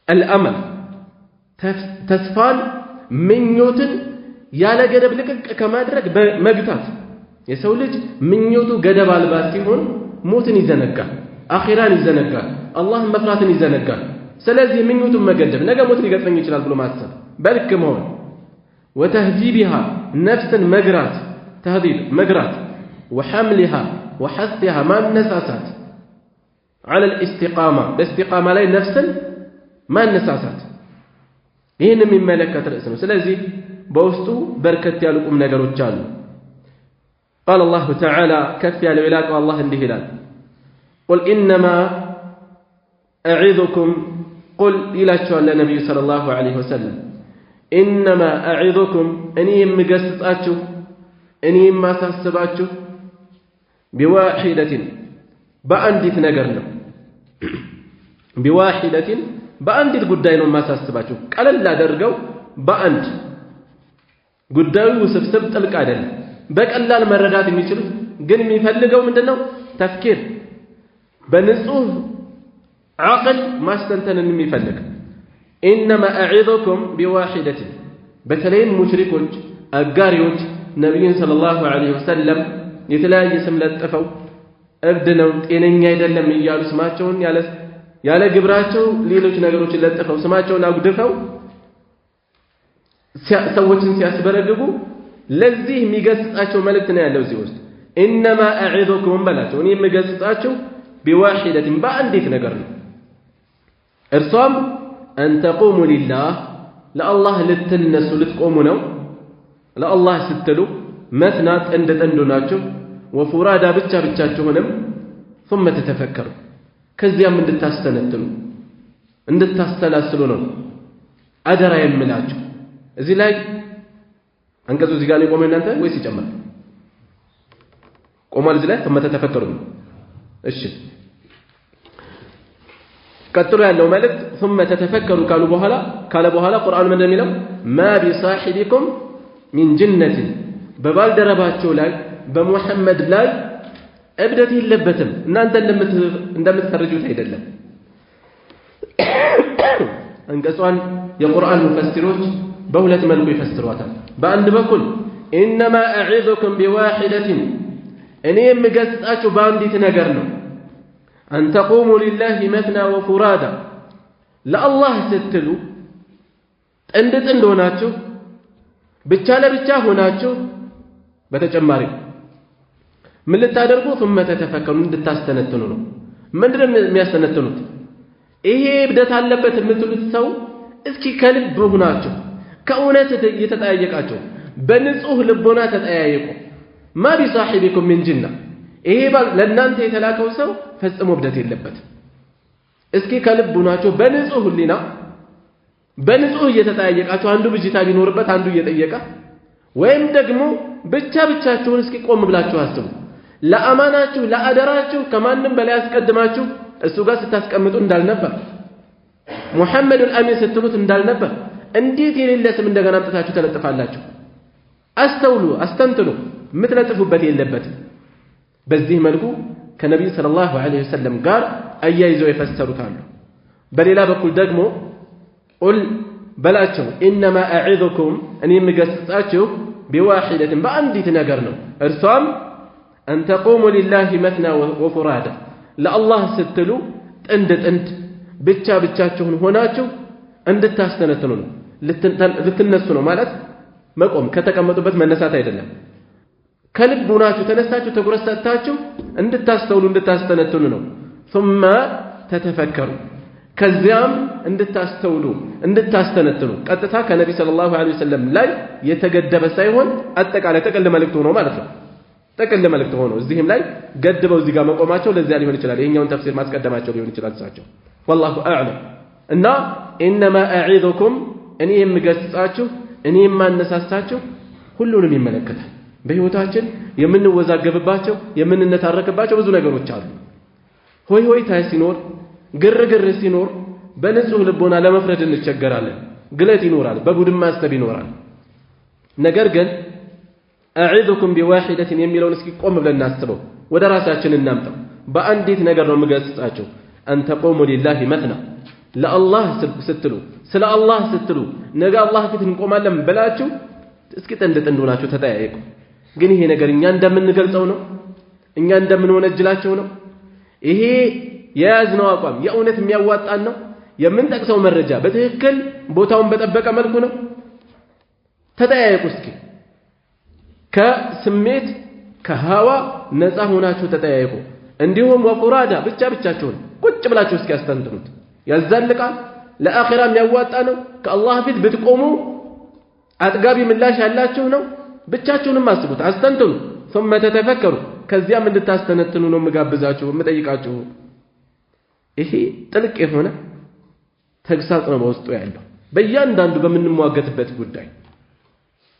الأمل ተስፋን ምኞትን ያለ ገደብ ልቅቅ ከማድረግ መግታት የሰው ልጅ ምኞቱ ገደብ አልባ ሲሆን ሞትን ይዘነጋል አኺራን ይዘነጋል አላህን መፍራትን ይዘነጋል ስለዚህ ምኞቱን መገደብ ነገ ሞት ሊገጥመኝ ይችላል ብሎ ማሰብ በልክ መሆን وتهذيبها نفسا مجرات تهذيب مجرات وحملها وحثها ما النساسات على الاستقامة باستقامة لا نفسا ما النساسات هنا من ملكة الاسم سلازي بوستو بركة يالكم نجروا الجال قال الله تعالى كفي على ولاك والله اندهلال قل إنما أعظكم قل إلى شوال النبي صلى الله عليه وسلم إنما أعظكم أني مقصتاتشو أني ما تحسباتشو بواحدة بأندت نقرنا بواحدة بأندت قدين ما تحسباتشو قال لا درقوا بأند قدين وسبسب تلك عدل بك الله المردات الميشلوس قل ميفلقوا من دنو تفكير بنصوه عقل ما استنتن ميفلق إنما أعظكم بواحدة بتلين مشركوج أقاريوج نبي صلى الله عليه وسلم يتلاقي سملة أبدنا إنني يدلم يالو سماچون ያለ ግብራቸው ሌሎች ነገሮችን ለጥፈው ስማቸውን አጉድፈው ሰዎችን ሲያስበረግጉ ለዚህ የሚገስጻቸው መልእክት ነው ያለው እዚህ ውስጥ إنما أعظكم በላቸው እኔ የምገስጻቸው بواحدة በአንዲት ነገር ነው እርሷም أن تقوموا لله لله لتنسوا لتقوموا ነው ለአላህ ስትሉ መስናት እንደተንዱናችሁ ወፉራዳ ብቻችሁንም ثم تتفكروا ከዚያም እንድታስተነትኑ እንድታስተላስሉ ነው አደራ የምላችሁ እዚህ ላይ አንቀጹ እዚህ ጋር ቆመ እናንተ ወይስ ይጨምራል ቆማል እዚህ ላይ ثم تتفكروا እሺ ቀጥሎ ያለው መልእክት ثم تتفكروا ካለ በኋላ ቁርአን ምን እንደሚለው ما بصاحبكم من جنة በባልደረባቸው ላይ በሙሐመድ ላይ እብደት የለበትም እናንተ እንደምትፈርጁት አይደለም አንቀጿን የቁርአን ሙፈሲሮች በሁለት መልኩ ይፈስሯታል በአንድ በኩል انما اعظكم بواحده እኔ የምገስጻችሁ በአንዲት ነገር ነው ان تقوموا لله مثنى وفرادا ለአላህ ስትሉ ጥንድ ሆናችሁ ብቻ ለብቻ ሆናችሁ በተጨማሪ ምን ልታደርጉ ثم تتفكروا እንድታስተነትኑ ነው ምንድነው የሚያስተነትኑት ይሄ እብደት አለበት የምትሉት ሰው እስኪ ከልብ ሆናችሁ ከእውነት እየተጠያየቃችሁ በንጹህ ልቦና ተጠያየቁ ما بصاحبكم من جنة ይሄ ለእናንተ የተላከው ሰው ፈጽሞ እብደት የለበት እስኪ ከልብ ሆናችሁ በንጹህ ህሊና በንጹህ እየተጠያየቃችሁ አንዱ ብጅታ ቢኖርበት አንዱ እየጠየቀ ወይም ደግሞ ብቻችሁን እስኪ ቆም ብላችሁ አስቡ ለአማናችሁ ለአደራችሁ ከማንም በላይ አስቀድማችሁ እሱ ጋር ስታስቀምጡ እንዳልነበር ሙሐመዱል አሚን ስትሉት እንዳልነበር እንዴት የሌለ ስም እንደገና አምጥታችሁ ተለጥፋላችሁ አስተውሉ አስተንትኑ ምትለጥፉበት የለበትም በዚህ መልኩ ከነብዩ ሰለላሁ ዐለይሂ ወሰለም ጋር አያይዘው የፈሰሩታሉ በሌላ በኩል ደግሞ ቁል በላቸው انما اعظكم እኔ የምገስጻችሁ بواحده በአንዲት ነገር ነው እርሷም ان تقوموا لله مثنى وفرادا ለአላህ ስትሉ ጥንድ ብቻችሁን ሆናችሁ እንድታስተነትኑ ነው ልትነሱ ነው ማለት መቆም ከተቀመጡበት መነሳት አይደለም ከልብ ሆናችሁ ተነሳችሁ ትኩረት ሰጥታችሁ እንድታስተውሉ እንድታስተነትኑ ነው ثم تتفكروا ከዚያም እንድታስተውሉ እንድታስተነትኑ ቀጥታ ከነብዩ ሰለላሁ ዐለይሂ ወሰለም ላይ የተገደበ ሳይሆን አጠቃላይ ጥቅል መልእክት ሆኖ ማለት ነው ጥቅል መልእክት ሆኖ እዚህም ላይ ገድበው እዚህ ጋር መቆማቸው ለዚያ ሊሆን ይችላል ይሄኛውን ተፍሲር ማስቀደማቸው ሊሆን ይችላል እሳቸው والله اعلم እና انما اعظكم እኔ የምገስጻችሁ እኔ የማነሳሳችሁ ሁሉንም ይመለከታል በህይወታችን የምንወዛገብባቸው የምንነታረክባቸው ብዙ ነገሮች አሉ ሆይታ ሲኖር ግርግር ሲኖር በንጹህ ልቦና ለመፍረድ እንቸገራለን ግለት ይኖራል በቡድን ማስተብ ይኖራል ነገር ግን اعذكم بواحده የሚለውን እስኪ ቆም ብለን እናስበው ወደ ራሳችን እናምጣው በአንዲት ነገር ነው የምገስጻችሁ ان تقوموا لله مثنى ለአላህ ስትሉ ስለ አላህ ስትሉ ነገ አላህ ፊት እንቆማለን ብላችሁ እስኪ ጥንድ ሆናችሁ ተጠያየቁ ግን ይሄ ነገር እኛ እንደምንገልጸው ነው እኛ እንደምንወነጅላቸው ነው ይሄ የያዝነው አቋም የእውነት የሚያዋጣን ነው የምንጠቅሰው መረጃ በትክክል ቦታውን በጠበቀ መልኩ ነው ተጠያየቁ እስኪ ከስሜት ከሃዋ ነፃ ሆናችሁ ተጠያየቁ እንዲሁም ወቁራዳ ብቻችሁን ቁጭ ብላችሁ እስኪ አስተንትኑት ያዛልቃል ለአኺራ የሚያዋጣ ነው ከአላህ ፊት ብትቆሙ አጥጋቢ ምላሽ ያላችሁ ነው ብቻችሁንም አስቡት አስተንትኑ ثم تتفكروا ከዚያም እንድታስተነትኑ ነው መጋብዛችሁ መጠይቃችሁ ይሄ ጥልቅ የሆነ ተግሳጽ ነው በውስጡ ያለው በእያንዳንዱ በምንሟገትበት ጉዳይ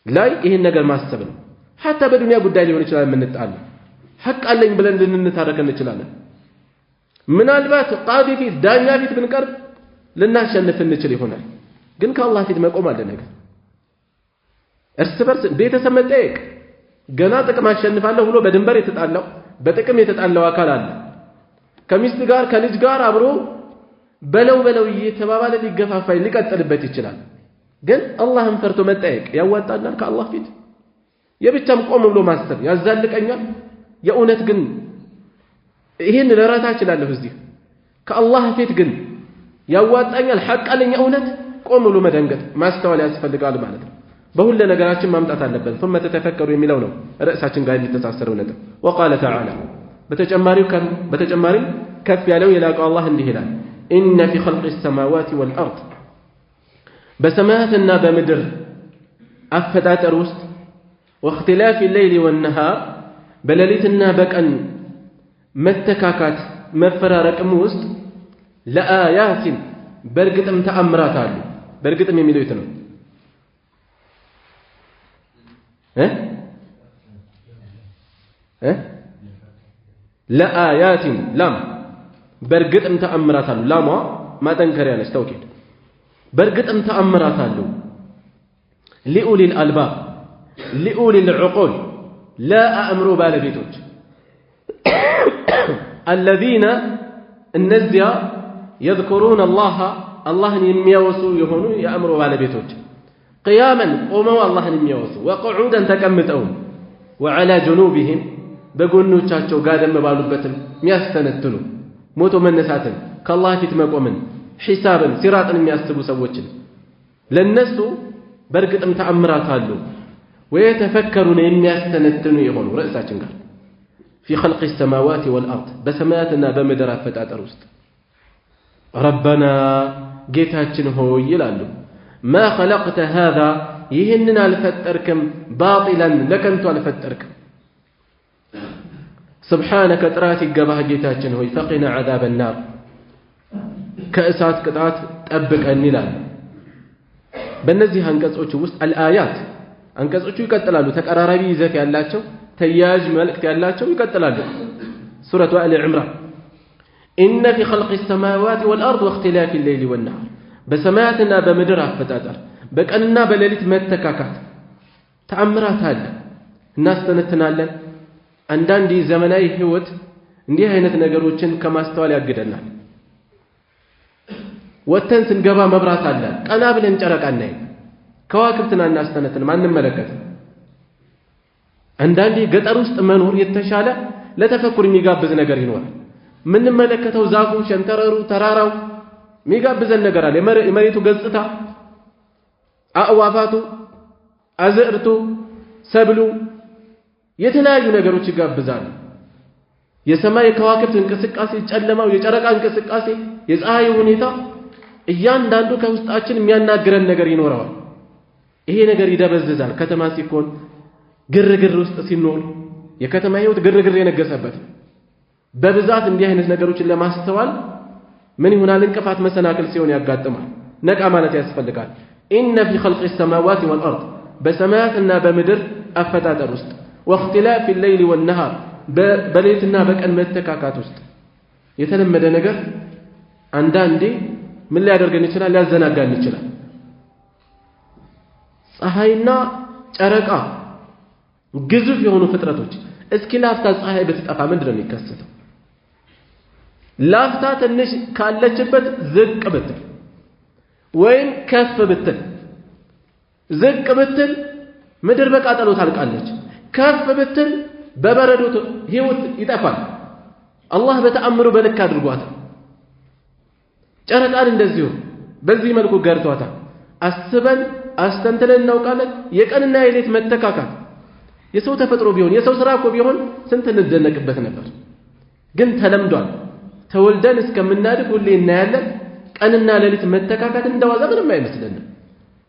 ላይ ይሄን ነገር ማሰብ ነው حتى በዱንያ ጉዳይ ሊሆን ይችላል የምንጣለው ሐቅ አለኝ ብለን ልንታረቅ እንችላለን ምናልባት ቃዲ ፊት ዳኛ ፊት ብንቀርብ ልናሸንፍ እንችል ይሆናል ግን ከአላህ ፊት መቆም አለ ነገር እርስ በርስ ቤተሰብ መጠየቅ ገና ጥቅም አሸንፋለሁ ብሎ በድንበር የተጣላው በጥቅም የተጣላው አካል አለ ከሚስት ጋር ከልጅ ጋር አብሮ በለው እየተባባለ ሊገፋፋ ሊቀጥልበት ይችላል ግን አላህን ፈርቶ መጠየቅ ያዋጣናል ከአላህ ፊት የብቻም ቆም ብሎ ማሰብ ያዛልቀኛል የእውነት ግን ይሄን ለራታ ይችላል እዚህ ከአላህ ፊት ግን ያዋጣኛል ሐቅ አለኝ እውነት ቆም ብሎ መደንገጥ ማስተዋል ያስፈልጋል ማለት ነው በሁሉ ነገራችን ማምጣት አለበት ثم تتفكروا የሚለው ነው ራሳችን ጋር የሚተሳሰረው ነገር وقال تعالى በተጨማሪም ከፍ ያለው የላቀው አላህ እንዲህ ይላል ان في خلق السماوات والارض በሰማያትና በምድር አፈጣጠር ውስጥ واختلاف الليل والنهار በሌሊትና በቀን መተካካት መፈራረቅም ውስጥ ለአያት በርግጥም ተአምራት አሉ በርግጥም የሚለው የት ነው ለአያት ላም በርግጥም ተአምራት አሉ ላሟ ما تنكريانش توكيد برقت أم تأمرات له لأولي الألباب لأولي العقول لا أأمروا بالبيتوج الذين النزيا يذكرون الله يميوسوا يهونوا يأمروا بالبيتوج قياما قوموا الله يميوسوا وقعودا تكمتون وعلى جنوبهم بقولوا تشاتشو قادم بالوبتم ميستنتنو موتوا من نساتن كالله في تمقومن حسابا سراطا ميستبوا سوتشن للنسو برقت أم تأمرات له ويتفكرون يستنتنو يهونوا رأساتن قال في خلق السماوات والأرض بسماءاتنا بمدرات فتاة رست ربنا جيتاتشن هو يلالو ما خلقت هذا يهننا لفتركم باطلا لكنتو لفتركم سبحانك تراتي قبها جيتاتشن هو فقنا عذاب النار كأسات قطعات تأبك النلال بالنزي هنقصوش وسط الآيات هنقصوش يقتلالو تكراربي يزاك يالاتشو تياج ملك يالاتشو يقتلالو سورة آل عمران إن في خلق السماوات والأرض واختلاف الليل والنهار بسماعتنا بمدرة فتاتر بكأننا بليلة متكاكات تأمرات هذا الناس تنتنالن عندان دي زمناي هوت እንዲህ አይነት ነገሮችን ከማስተዋል ያግደናል ወተን ስንገባ መብራት አለ ቀና ብለን ጨረቃ እናይ ከዋክብትና እናስተነትን ማንንም መለከት አንዳንዴ ገጠር ውስጥ መኖር የተሻለ ለተፈኩር የሚጋብዝ ነገር ይኖራል ምን መለከተው ዛፉ ሸንተረሩ ተራራው የሚጋብዘን ነገር አለ የመሬቱ ገጽታ አዕዋፋቱ አዝርቱ ሰብሉ የተለያዩ ነገሮች ይጋብዛሉ የሰማይ ከዋክብት እንቅስቃሴ ጨለማው የጨረቃ እንቅስቃሴ የፀሐይ ሁኔታ እያንዳንዱ ከውስጣችን የሚያናግረን ነገር ይኖራል ይሄ ነገር ይደበዝዛል ከተማ ሲኮን ግርግር ውስጥ ሲኖር የከተማ ህይወት ግርግር የነገሰበት በብዛት እንዲህ አይነት ነገሮችን ለማስተዋል ምን ይሆናል እንቅፋት መሰናክል ሲሆን ያጋጥማል ነቃ ማለት ያስፈልጋል ኢነ ፊ ኸልቅ السماوات والارض በሰማያትና በምድር አፈጣጠር ውስጥ واختلاف الليل والنهار በሌሊትና በቀን መተካካት ውስጥ የተለመደ ነገር አንዳንዴ ምን ሊያደርገን ይችላል ሊያዘናጋን ይችላል ፀሐይና ጨረቃ ግዙፍ የሆኑ ፍጥረቶች እስኪ ላፍታ ፀሐይ ብትጠፋ ምንድነው የሚከሰተው ላፍታ ትንሽ ካለችበት ዝቅ ብትል ወይም ከፍ ብትል ዝቅ ብትል ምድር በቃጠሎ ታልቃለች ከፍ ብትል በበረዶ ህይወት ይጠፋል አላህ በተአምሩ በልክ አድርጓታል ጨረቃን እንደዚሁ በዚህ መልኩ ገርቷታል አስበን አስተንተለን እናውቃለን የቀንና የሌት መተካካት የሰው ተፈጥሮ ቢሆን የሰው ስራ እኮ ቢሆን ስንት እንደነቅበት ነበር ግን ተለምዷል ተወልደን እስከምናድግ ሁሌ እናያለን ቀንና ሌሊት መተካካት እንደዋዛ ምንም አይመስልንም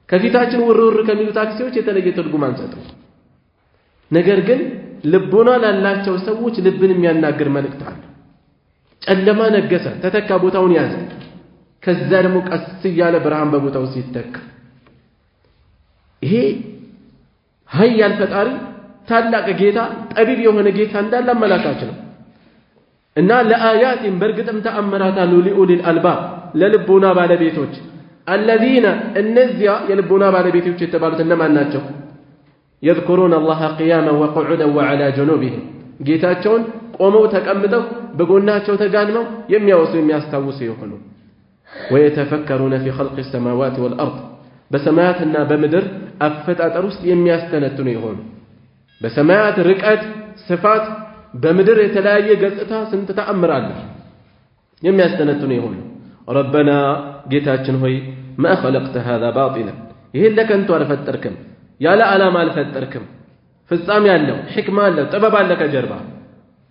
ከፊታችን ውርውር ከሚሉ ታክሲዎች የተለየ ትርጉም አንሰጥም ነገር ግን ልቦና ላላቸው ሰዎች ልብን የሚያናግር መልእክት አለ ጨለማ ነገሰ ተተካ ቦታውን ያዘ ከዛ ደግሞ ቀስ ያለ ብርሃን በቦታው ሲተካ ይሄ ኃያል ፈጣሪ ታላቅ ጌታ ጠቢብ የሆነ ጌታ እንዳለ አመላካች ነው እና ለአያቲን በርግጥም ተአምራታሉ ሊኡሊል አልባብ ለልቦና ባለቤቶች الذين እነዚያ የልቦና ባለቤቶች የተባሉት እነማን ናቸው يذكرون الله قياما وقعودا وعلى جنوبهم ጌታቸውን ቆመው ተቀምጠው በጎናቸው ተጋድመው የሚያወሱ የሚያስታውሱ ይሆኑ ويتفكرون في خلق السماوات والأرض በሰማያትና በምድር አፈጣጠር ውስጥ የሚያስተነትኑ ይሆኑ በሰማያት ርቀት ስፋት በምድር የተለያየ ገጽታ ስንት ተአምራለ የሚያስተነትኑ ይሆኑ ربنا ጌታችን ሆይ ما خلقت هذا باطلا ይሄን ለከንቱ አልፈጠርክም ያለ ዓላማ አልፈጠርክም ፍጻሜ ያለው ሕክማ ያለው ጥበብ አለ ከጀርባ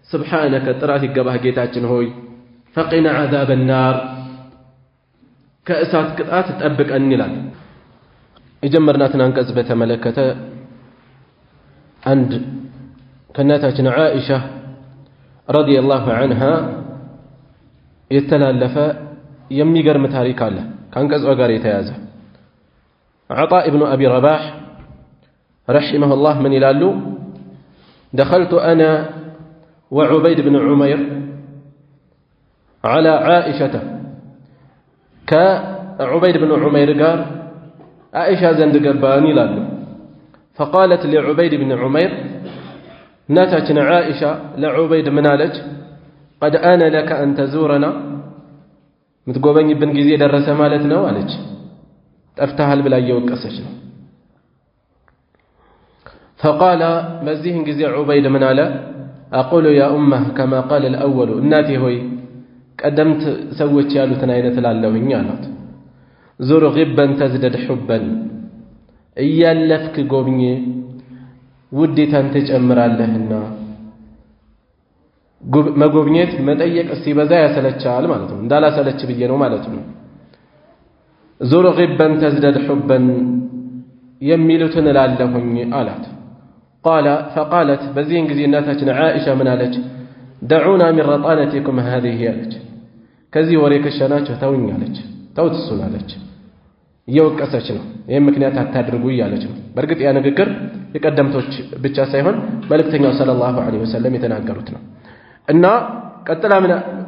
سبحانك ጥራት ይገባህ ጌታችን ሆይ فقنا عذاب النار ከእሳት ቅጣት ተጠብቀን ይላል የጀመርናትን አንቀጽ በተመለከተ አንድ ከናታችን ዓኢሻ ረዲየላሁ ዐንሃ የተላለፈ የሚገርም ታሪክ አለ ከአንቀጹ ጋር የተያዘ عطاء ابن أبي رباح رحمه الله من يلالو دخلت أنا وعبيد بن عمير على عائشة كعبيد بن عمير قال عائشة زند قباني لالو فقالت لعبيد بن عمير ناتتنا عائشة لعبيد منالج قد آن لك أن تزورنا متقوبني بن جزي درس مالتنا والج أفتحل بلا يوكسجنا فقال مزيهن جزي عبيد منالا أقول يا أمه كما قال الأول الناتي هوي قدمت سويت يالو تناينة لالوهن يالوت زور غبا تزدد حبا إيالفك قوبني ودي تنتج أمر اللهنا ما قوبنيت ما تأيك السيبزا يسلتشال مالتهم دالا سلتش بيانو مالتهم زور غبا تزدد حبا يميلتن لالوهن آلات قال فقالت بزين جزي ناتنا عائشة من آلج دعونا من رطانتكم هذه آلج كزي وريك الشناج توين آلج توت السن آلج يوك أساچنا يمكنيات التدرجوي آلج برقت أنا بكر يقدمتوش بتشا سيهون ملكتنا صلى الله عليه وسلم يتناقرتنا إن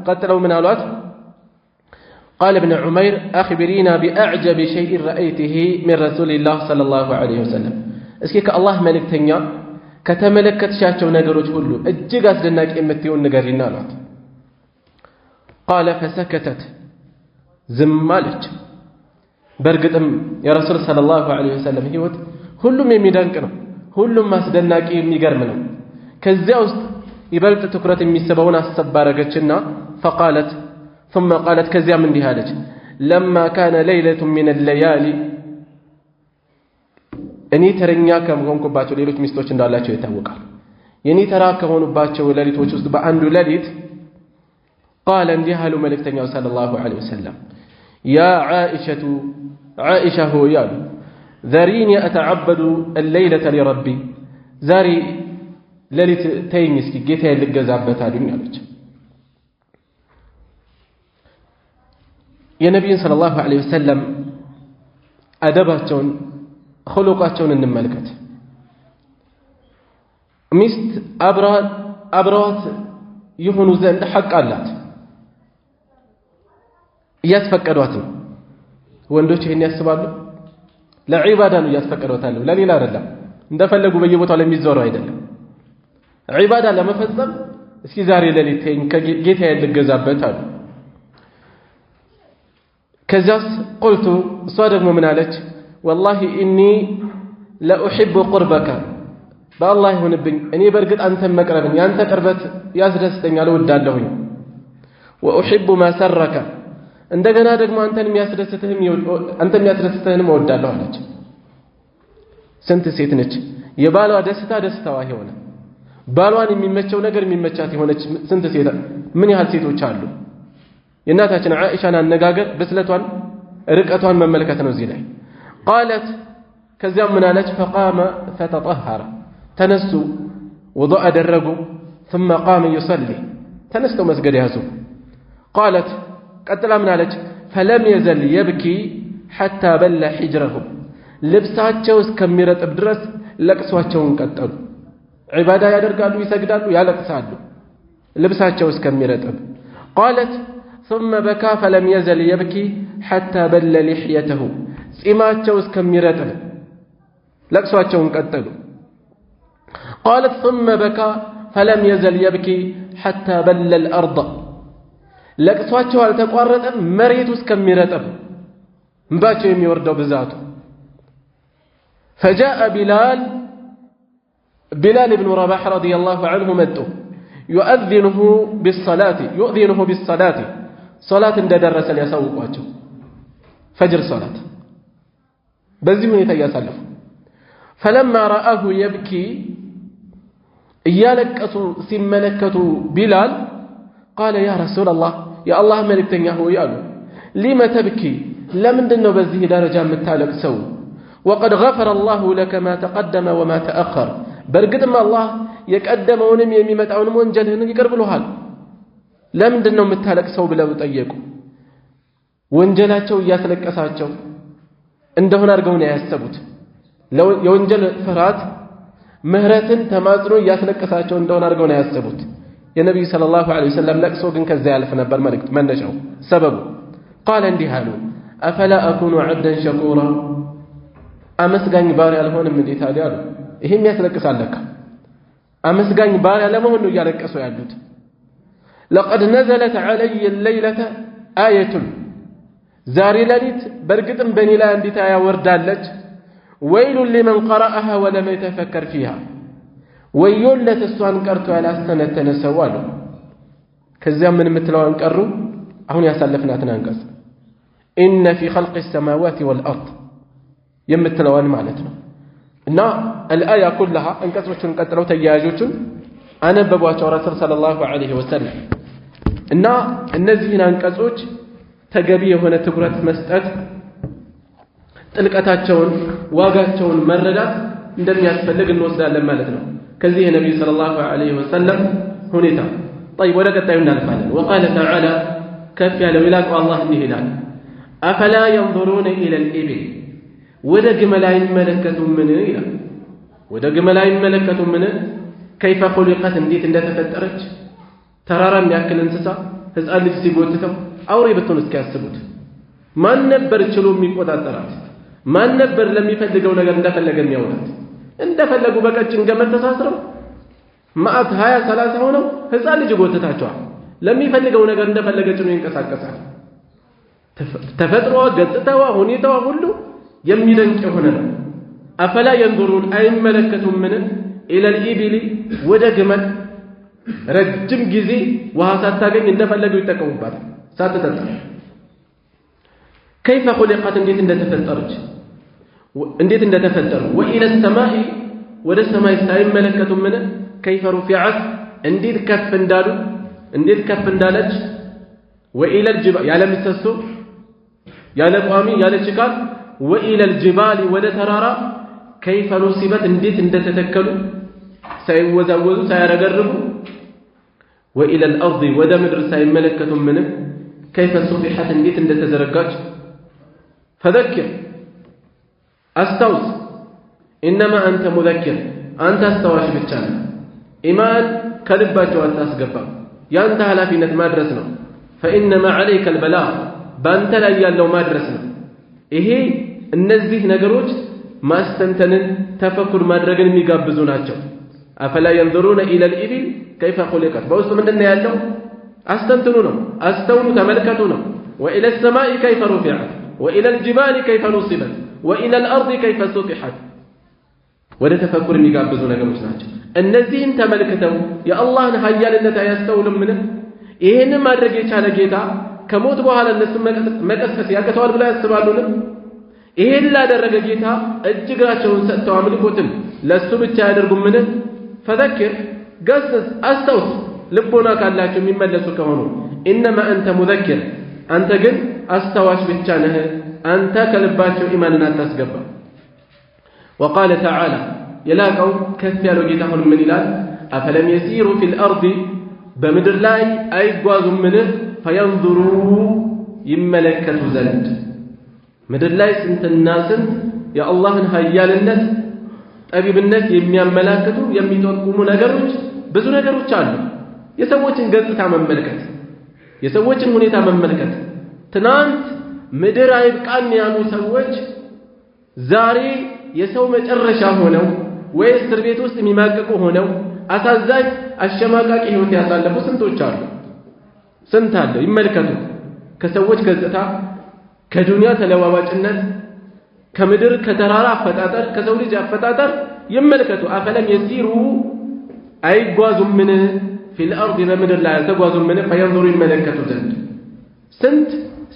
قتلوا من آلات قال ابن عمير أخبرينا بأعجب شيء رأيته من رسول الله صلى الله عليه وسلم اسكيك الله ملكتنا كتملكت شاتشو نغروج ሁሉ እጅግ አስደናቂ የምትሆን ንገሪና አላት قال فسكتت ዝማለች በርግጥም የረሱል ሰለላሁ ዐለይሂ ወሰለም ህይወት ሁሉም የሚደንቅ ነው ሁሉም አስደናቂ የሚገርም ነው ከዚያ ውስጥ ይበልጥ ትኩረት የሚስበውን አስተባረገችና فقالت ثم قالت ከዚያም እንዲህ አለች لما كان ليلة من الليالي እኔ ተረኛ ከመሆንኩባቸው ሌሎች ሚስቶች እንዳላቸው ይታወቃል የኔ ተራ ከሆኑባቸው ሌሊቶች ውስጥ በአንዱ ሌሊት قال እንዲህ አሉ መልእክተኛው ሰለላሁ ዐለይሂ ወሰለም يا عائشة هو ያሉ ذريني أتعبد الليلة لربي ዛሬ ሌሊት ተይኝ እስኪ ጌታዬን ልገዛበት አሉኝ አለች የነብዩን ሰለላሁ ዐለይሂ ወሰለም አደባቸውን خلقاتهم እንመልከት ሚስት አብራት ይሁኑ ዘንድ ሐቅ አላት ያስፈቀዷት ነው ወንዶች ይሄን ያስባሉ ለዒባዳ ነው ያስፈቀዷታል ለሌላ አይደለም እንደፈለጉ በየቦታው ለሚዞሩ አይደለም ዒባዳ ለመፈጸም እስኪ ዛሬ ሌሊት ጌታዬን ልገዛበት አሉ ከዛስ قلت እሷ ደግሞ ምን አለች والله إني لا أحب قربك بالله يهونبني أني برقد أنت مقربني أنت قربت ياسدستني على ودالهني وأحب ما سرك እንደገና ደግሞ አንተንም ያስደስትህም እወዳለሁ አለች ስንት ሴት ነች የባሏ ደስታዋ የሆነ ባሏን የሚመቸው ነገር የሚመቻት የሆነች ስንት ሴት ምን ያህል ሴቶች አሉ የእናታችን ዓኢሻን አነጋገር ብስለቷን ርቀቷን መመልከት ነው እዚህ ላይ قالت كذا من علج فقام فتطهر تنسوا وضوء درجوا ثم قام يصلي تنستوا مسجد يهزو قالت قتل من علج فلم يزل يبكي حتى بل حجره لبساتشو اسكميرت بدرس لقسواتشون قتلوا عباده يادرغالو يسجدالو يالقسالو لبساتشو اسكميرت قالت ثم بكى فلم يزل يبكي حتى بل لحيته ጺማቸው እስከሚረጥብ ለቅሷቸውን ቀጠሉ قالت ثم بكى فلم يزل يبكي حتى بل الأرض ለቅሷቸው አልተቋረጠም መሬቱ እስከሚረጥብ እንባቸው የሚወርደው ብዛቱ فجاء بلال بن رباح رضي الله عنه متى يؤذنه بالصلاة صلاة እንደደረሰ ያሳውቋቸው فجر صلاة በዚህ ሁኔታ ያሳለፉ فلما رآه يبكي እያለቀሱ ሲመለከቱ ቢላል قال يا رسول الله يا الله መልእክተኛ ሆይ አሉ لما تبكي ለምንድነው በዚህ ደረጃ የምታለቅሰው وقد غفر الله لك ما تقدم وما تأخر በርግጥም አላህ የቀደመውንም የሚመጣውንም ወንጀልህን ይቅር ብሎሃል ለምንድነው የምታለቅሰው ብለው ጠየቁ ወንጀላቸው እያስለቀሳቸው እንደሆነ አድርገው ነው ያሰቡት የወንጀል ፍርሃት ምህረትን ተማጽኖ እያስለቀሳቸው እንደሆነ አድርገው ነው ያሰቡት የነብዩ ሰለላሁ ዐለይሂ ወሰለም ለቅሶ ግን ከዛ ያልፍ ነበር መልእክት መነሻው ሰበቡ قال እንዲህ አሉ أفلا أكون عبدا شكورا أمسغاني باري الهون من إيطاليا إهم يتلقس عليك أمسغاني باري الهون يالكسو يالوت لقد نزلت علي الليلة آية زاري لليت برقتم بني لا أنديت آية وردالج ويل لمن قرأها ولم يتفكر فيها ويل لتسوان كرتو على السنة تنسوالو كزيام من متلوان كرو أهون يسلفنا تنانقص إن في خلق السماوات والأرض يمتلوان معناتنا إن الآية كلها انكسرتون قتلوا تياجوتون أنا ببواتو رسول صلى الله عليه وسلم إن النزهين انكسروت تقبيه هنا تقرأت مسأت تلقاتاتشون واقاتشون مردات عندما يسفلق النوسدان لما لتنا كذيه النبي صلى الله عليه وسلم هنيتا طيب ولا قد تيمنا الفعل وقال تعالى كفي على ولاك والله إنه هلال أفلا ينظرون إلى الإبل ودق ملايين ملكة منه إلى ودق ملايين ملكة منه كيف خلقت انديت اندت فترج ترارا يأكل انسسا هزقال لتسيبوتتو أو ريبتون اسكاسبوت ما نبر تشلوم ميقوتا ترات ما نبر لم يفلقوا نقر اندفلقا ميولات اندفلقوا بكا جنقمت تساسروا ማአት 20 30 ሆነው ህፃን ልጅ ጎተታቸዋል ለሚፈልገው ነገር እንደፈለገች ነው ይንቀሳቀሳል ተፈጥሮ ገጽታዋ ሁኔታዋ ሁሉ የሚደንቅ የሆነ ነው አፈላ ينظرون አይመለከቱም ምን الى الابل ወደ ግመል ረጅም ጊዜ ውሃ ሳታገኝ እንደፈለገው ይተቀሙባታል ሳትጠጣ كيف خلقت እንዴት እንደተፈጠሩ والى السماء ወደ ሰማይ ሳይመለከቱም ምን كيف رفعت انديت كف اندالج وإلى الجبال يا لمسسو يا لقامي يا لشكال وإلى الجبال ولا ترارا كيف نصبت انديت اندتتكلوا سيوزوزوا سيرغربوا وإلى الأرض ودمر سيملكة منه كيف صفحت انديت اندتزرقاج فذكر استوس إنما أنت مذكر أنت استواش بالشان إيمان كذبات وتسقط يانت هلافينة مدرسنا فإنما عليك البلاغ بانت لا يالو مدرسنا إيه النزيه نقروج ما استنتنن تفكر مدرقن ميقابزوناتشو أفلا ينظرون إلى الإبل كيف خلقت بوستو من دنيا يالو أستنتنونه أستونوا تملكتونه وإلى السماء كيف رفعت وإلى الجبال كيف نصبت وإلى الأرض كيف سطحت ولا تفكر ميقابزون نقروج ناتشو እነዚህን ተመልክተው የአላህን ኃያልነት ያስተውሉም ምን ይሄን ማድረግ የቻለ ጌታ ከሞት በኋላ እነሱ መቀስቀስ ያቀተዋል ብለው ያስባሉን ይሄን ላደረገ ጌታ እጅግራቸውን ሰጥተው አምልኮትን ለሱ ብቻ ያደርጉም ምን ፈዘክር ገስስ አስተውስ ልቦና ካላቸው የሚመለሱ ከሆኑ ኢንማ አንተ ሙዘክር አንተ ግን አስተዋሽ ብቻ ነህ አንተ ከልባቸው ኢማንን አታስገባ وقال تعالى يلاقوا كثيروا جيتهم من الآن أفلم يسيروا في الأرض بمدر لاي أي قوازم منه فينظروا يملكة زند مدر لاي سنت الناس يا الله هيال الناس أبيب الناس يميان ملاكته يميتوكم نجروج بزو نجروج شانو يسووشن قصة من ملكت يسووشن هنيتا من ملكت تنانت مدر عيب كان يانو سووش زاري يسوو مجرشا هونو ወይ እስር ቤት ውስጥ የሚማቀቁ ሆነው አሳዛኝ አሸማቃቂ ህይወት ያሳለፉ ስንቶች አሉ ስንት አለ ይመልከቱ ከሰዎች ገጽታ ከዱንያ ተለዋዋጭነት ከምድር ከተራራ አፈጣጠር ከሰው ልጅ አፈጣጠር ይመልከቱ አፈለም የሲሩ አይጓዙም ምን في الارض በምድር ላይ ተጓዙም ምን ፈየንዙሩ ይመለከቱ ዘንድ ስንት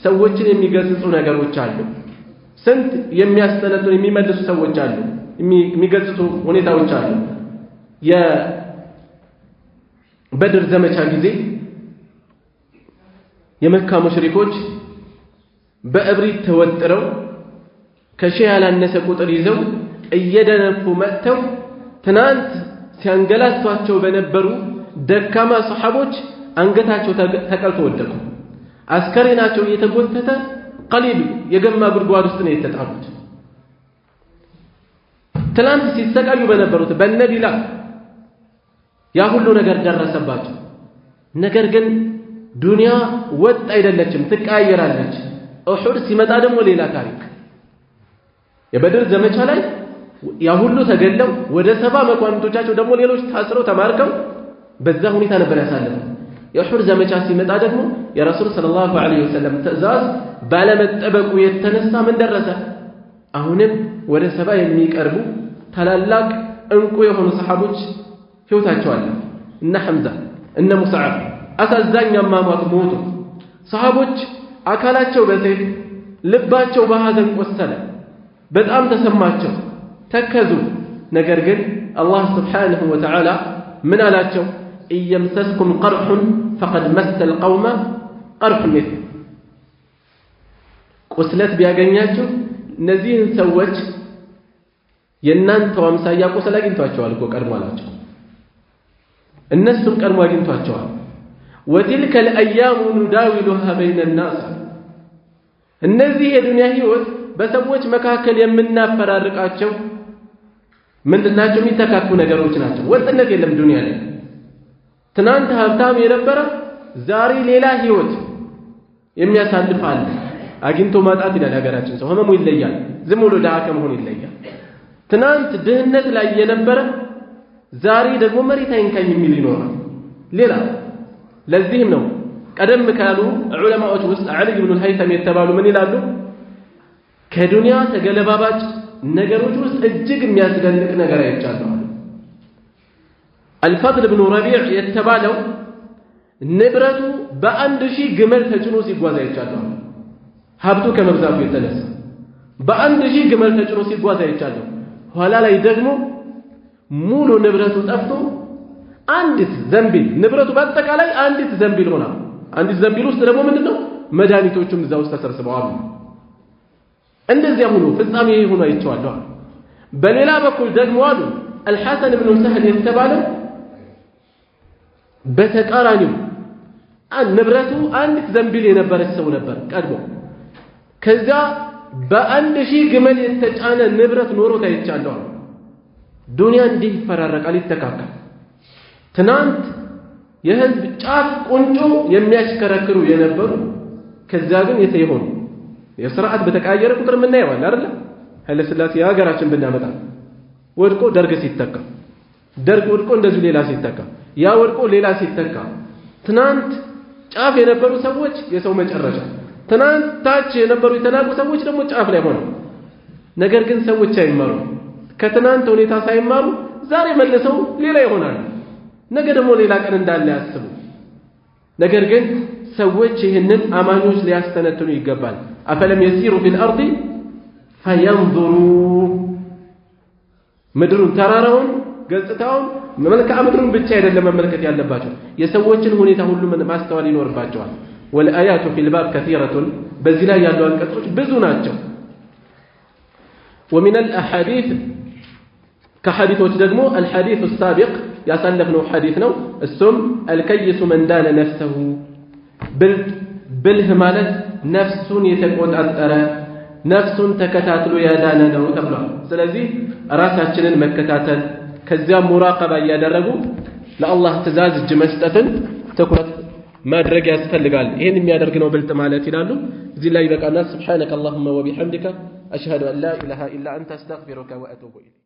ሰዎችን የሚገጽጹ ነገሮች አሉ ስንት የሚያስተነትኑ የሚመልሱ ሰዎች አሉ የሚገጽጹ ሁኔታዎች አሉ የበድር ዘመቻ ጊዜ የመካ ሙሽሪኮች በእብሪት ተወጥረው ከሺህ ያላነሰ ቁጥር ይዘው እየደነፉ መጥተው ትናንት ሲያንገላቷቸው በነበሩ ደካማ ሰሃቦች አንገታቸው ተቀልቶ ወደቁ አስከሬናቸው እየተጎተተ ቀሊብ የገማ ጉድጓድ ውስጥ ነው የተጣሉት ትላንት ሲሰቃዩ በነበሩት በነቢላ ያ ሁሉ ነገር ደረሰባቸው ነገር ግን ዱንያ ወጥ አይደለችም ትቀያየራለች ኡሁድ ሲመጣ ደግሞ ሌላ ታሪክ የበድር ዘመቻ ላይ ያ ሁሉ ተገለው ወደ 70 መኳንንቶቻቸው ደግሞ ሌሎች ታስረው ተማርከው በዛ ሁኔታ ነበር ያሳለፈው የኡሁድ ዘመቻ ሲመጣ ደግሞ የረሱል ሰለላሁ ዐለይሂ ወሰለም ትዕዛዝ ባለመጠበቁ የተነሳ ምን ደረሰ አሁንም ወደ 70 የሚቀርቡ ታላላቅ እንቁ የሆኑ ሰሃቦች ህይወታቸው አለ እነ ሐምዛ እነ ሙስዓብ አሳዛኝ አሟሟት ሞቱ ሰሃቦች አካላቸው በሰይፍ ልባቸው በሐዘን ቆሰለ በጣም ተሰማቸው ተከዙ ነገር ግን አላህ Subhanahu Wa Ta'ala ምን አላቸው እየምሰስኩም ቀርሑን فقد مس القوم قرح مثل ቁስለት ቢያገኛችሁ እነዚህን ሰዎች የናንተው አምሳያ ቁስል አግኝቷቸዋል እኮ ቀድሞ አላቸው እነሱም ቀድሞ አግኝቷቸዋል وتلك الايام نداولها بين الناس እነዚህ የዱንያ ህይወት በሰዎች መካከል የምናፈራርቃቸው ምንድናቸው የሚተካኩ ነገሮች ናቸው ወጥነት የለም ዱንያ ላይ ትናንት ሀብታም የነበረ ዛሬ ሌላ ህይወት የሚያሳልፍ አለ አግኝቶ ማጣት ይላል ሀገራችን ሰው ህመሙ ይለያል ዝም ብሎ ደሃ ከመሆን ይለያል ትናንት ድህነት ላይ የነበረ ዛሬ ደግሞ መሬት አይንካኝ የሚል ይኖራል ሌላ ለዚህም ነው ቀደም ካሉ ዑለማዎች ውስጥ አሊ ኢብኑ አልሀይተም የተባሉ ምን ይላሉ ከዱንያ ተገለባባጭ ነገሮች ውስጥ እጅግ የሚያስደንቅ ነገር አይቻለሁ الفضل بن ربيع የተባለው ንብረቱ በ1000 ግመል ተጭኖ ሲጓዝ አይቻለሁ ሀብቱ ከመብዛቱ የተነሳ በ1000 ግመል ተጭኖ ሲጓዝ አይቻለሁ ኋላ ላይ ደግሞ ሙሉ ንብረቱ ጠፍቶ አንዲት ዘንቢል ንብረቱ በአጠቃላይ አንዲት ዘንቢል ሆና አንዲት ዘንቢል ውስጥ ደግሞ ምንድነው መድኃኒቶቹም እዛው ውስጥ ተሰብስበዋል እንደዚያ ሁሉ ፍጻሜ ሆኖ አይቻለሁ በሌላ በኩል ደግሞ አሉ الحسن بن سهل የተባለው በተቃራኒው ንብረቱ አንዲት ዘንቢል የነበረች ሰው ነበር ቀድሞ ከዛ በ1000 ግመል የተጫነ ንብረት ኖሮት አይቻለሁ ዱንያ እንዲህ ይፈራረቃል ይተካካል ትናንት የህዝብ ጫፍ ቁንጮ የሚያሽከረክሩ የነበሩ ከዛ ግን የተይሆኑ የሥርዓት በተቀያየረ ቁጥር ምን ያያል አይደል ኃይለ ሥላሴ የሀገራችን ብናመጣ ወድቆ ደርግ ሲተካ ደርግ ወድቆ እንደዚህ ሌላ ሲተካ ያ ወድቆ ሌላ ሲተካ ትናንት ጫፍ የነበሩ ሰዎች የሰው መጨረሻ ትናንት ታች የነበሩ የተናቁ ሰዎች ደግሞ ጫፍ ላይ ሆነው ነገር ግን ሰዎች አይማሩ ከትናንት ሁኔታ ሳይማሩ ዛሬ መልሰው ሌላ ይሆናሉ ነገ ደግሞ ሌላ ቀን እንዳለ ያስቡ ነገር ግን ሰዎች ይህንን አማኞች ሊያስተነትኑ ይገባል አፈለም የሲሩ ፊል አርዲ فينظروا ምድሩን ተራራውን ገጽታውን መልክዓ ምድሩን ብቻ አይደለም መመልከት ያለባቸው የሰዎችን ሁኔታ ሁሉ ማስተዋል ይኖርባቸዋል والآيات في الباب كثيرة በዚህ ላይ ያሉ አንቀጾች ብዙ ናቸው ومن الأحاديث كحديث ደግሞ الحديث السابق ያሳለፍነው ሐዲስ ነው እሱም الكيس من دان نفسه ብልህ ማለት ነፍሱን የተቆጣጠረ ነፍሱን ተከታትሎ ያዳነ ነው ተብሏል ስለዚህ ራሳችንን መከታተል ከዚያ ሙራቀባ ያደረጉ ለአላህ ትእዛዝ እጅ መስጠትን ትኩረት ማድረግ ያስፈልጋል ይሄን የሚያደርግ ነው ብልጥ ማለት ይላሉ እዚህ ላይ በቃና سبحانك اللهم وبحمدك أشهد أن لا إله إلا أنت أستغفرك وأتوب إليك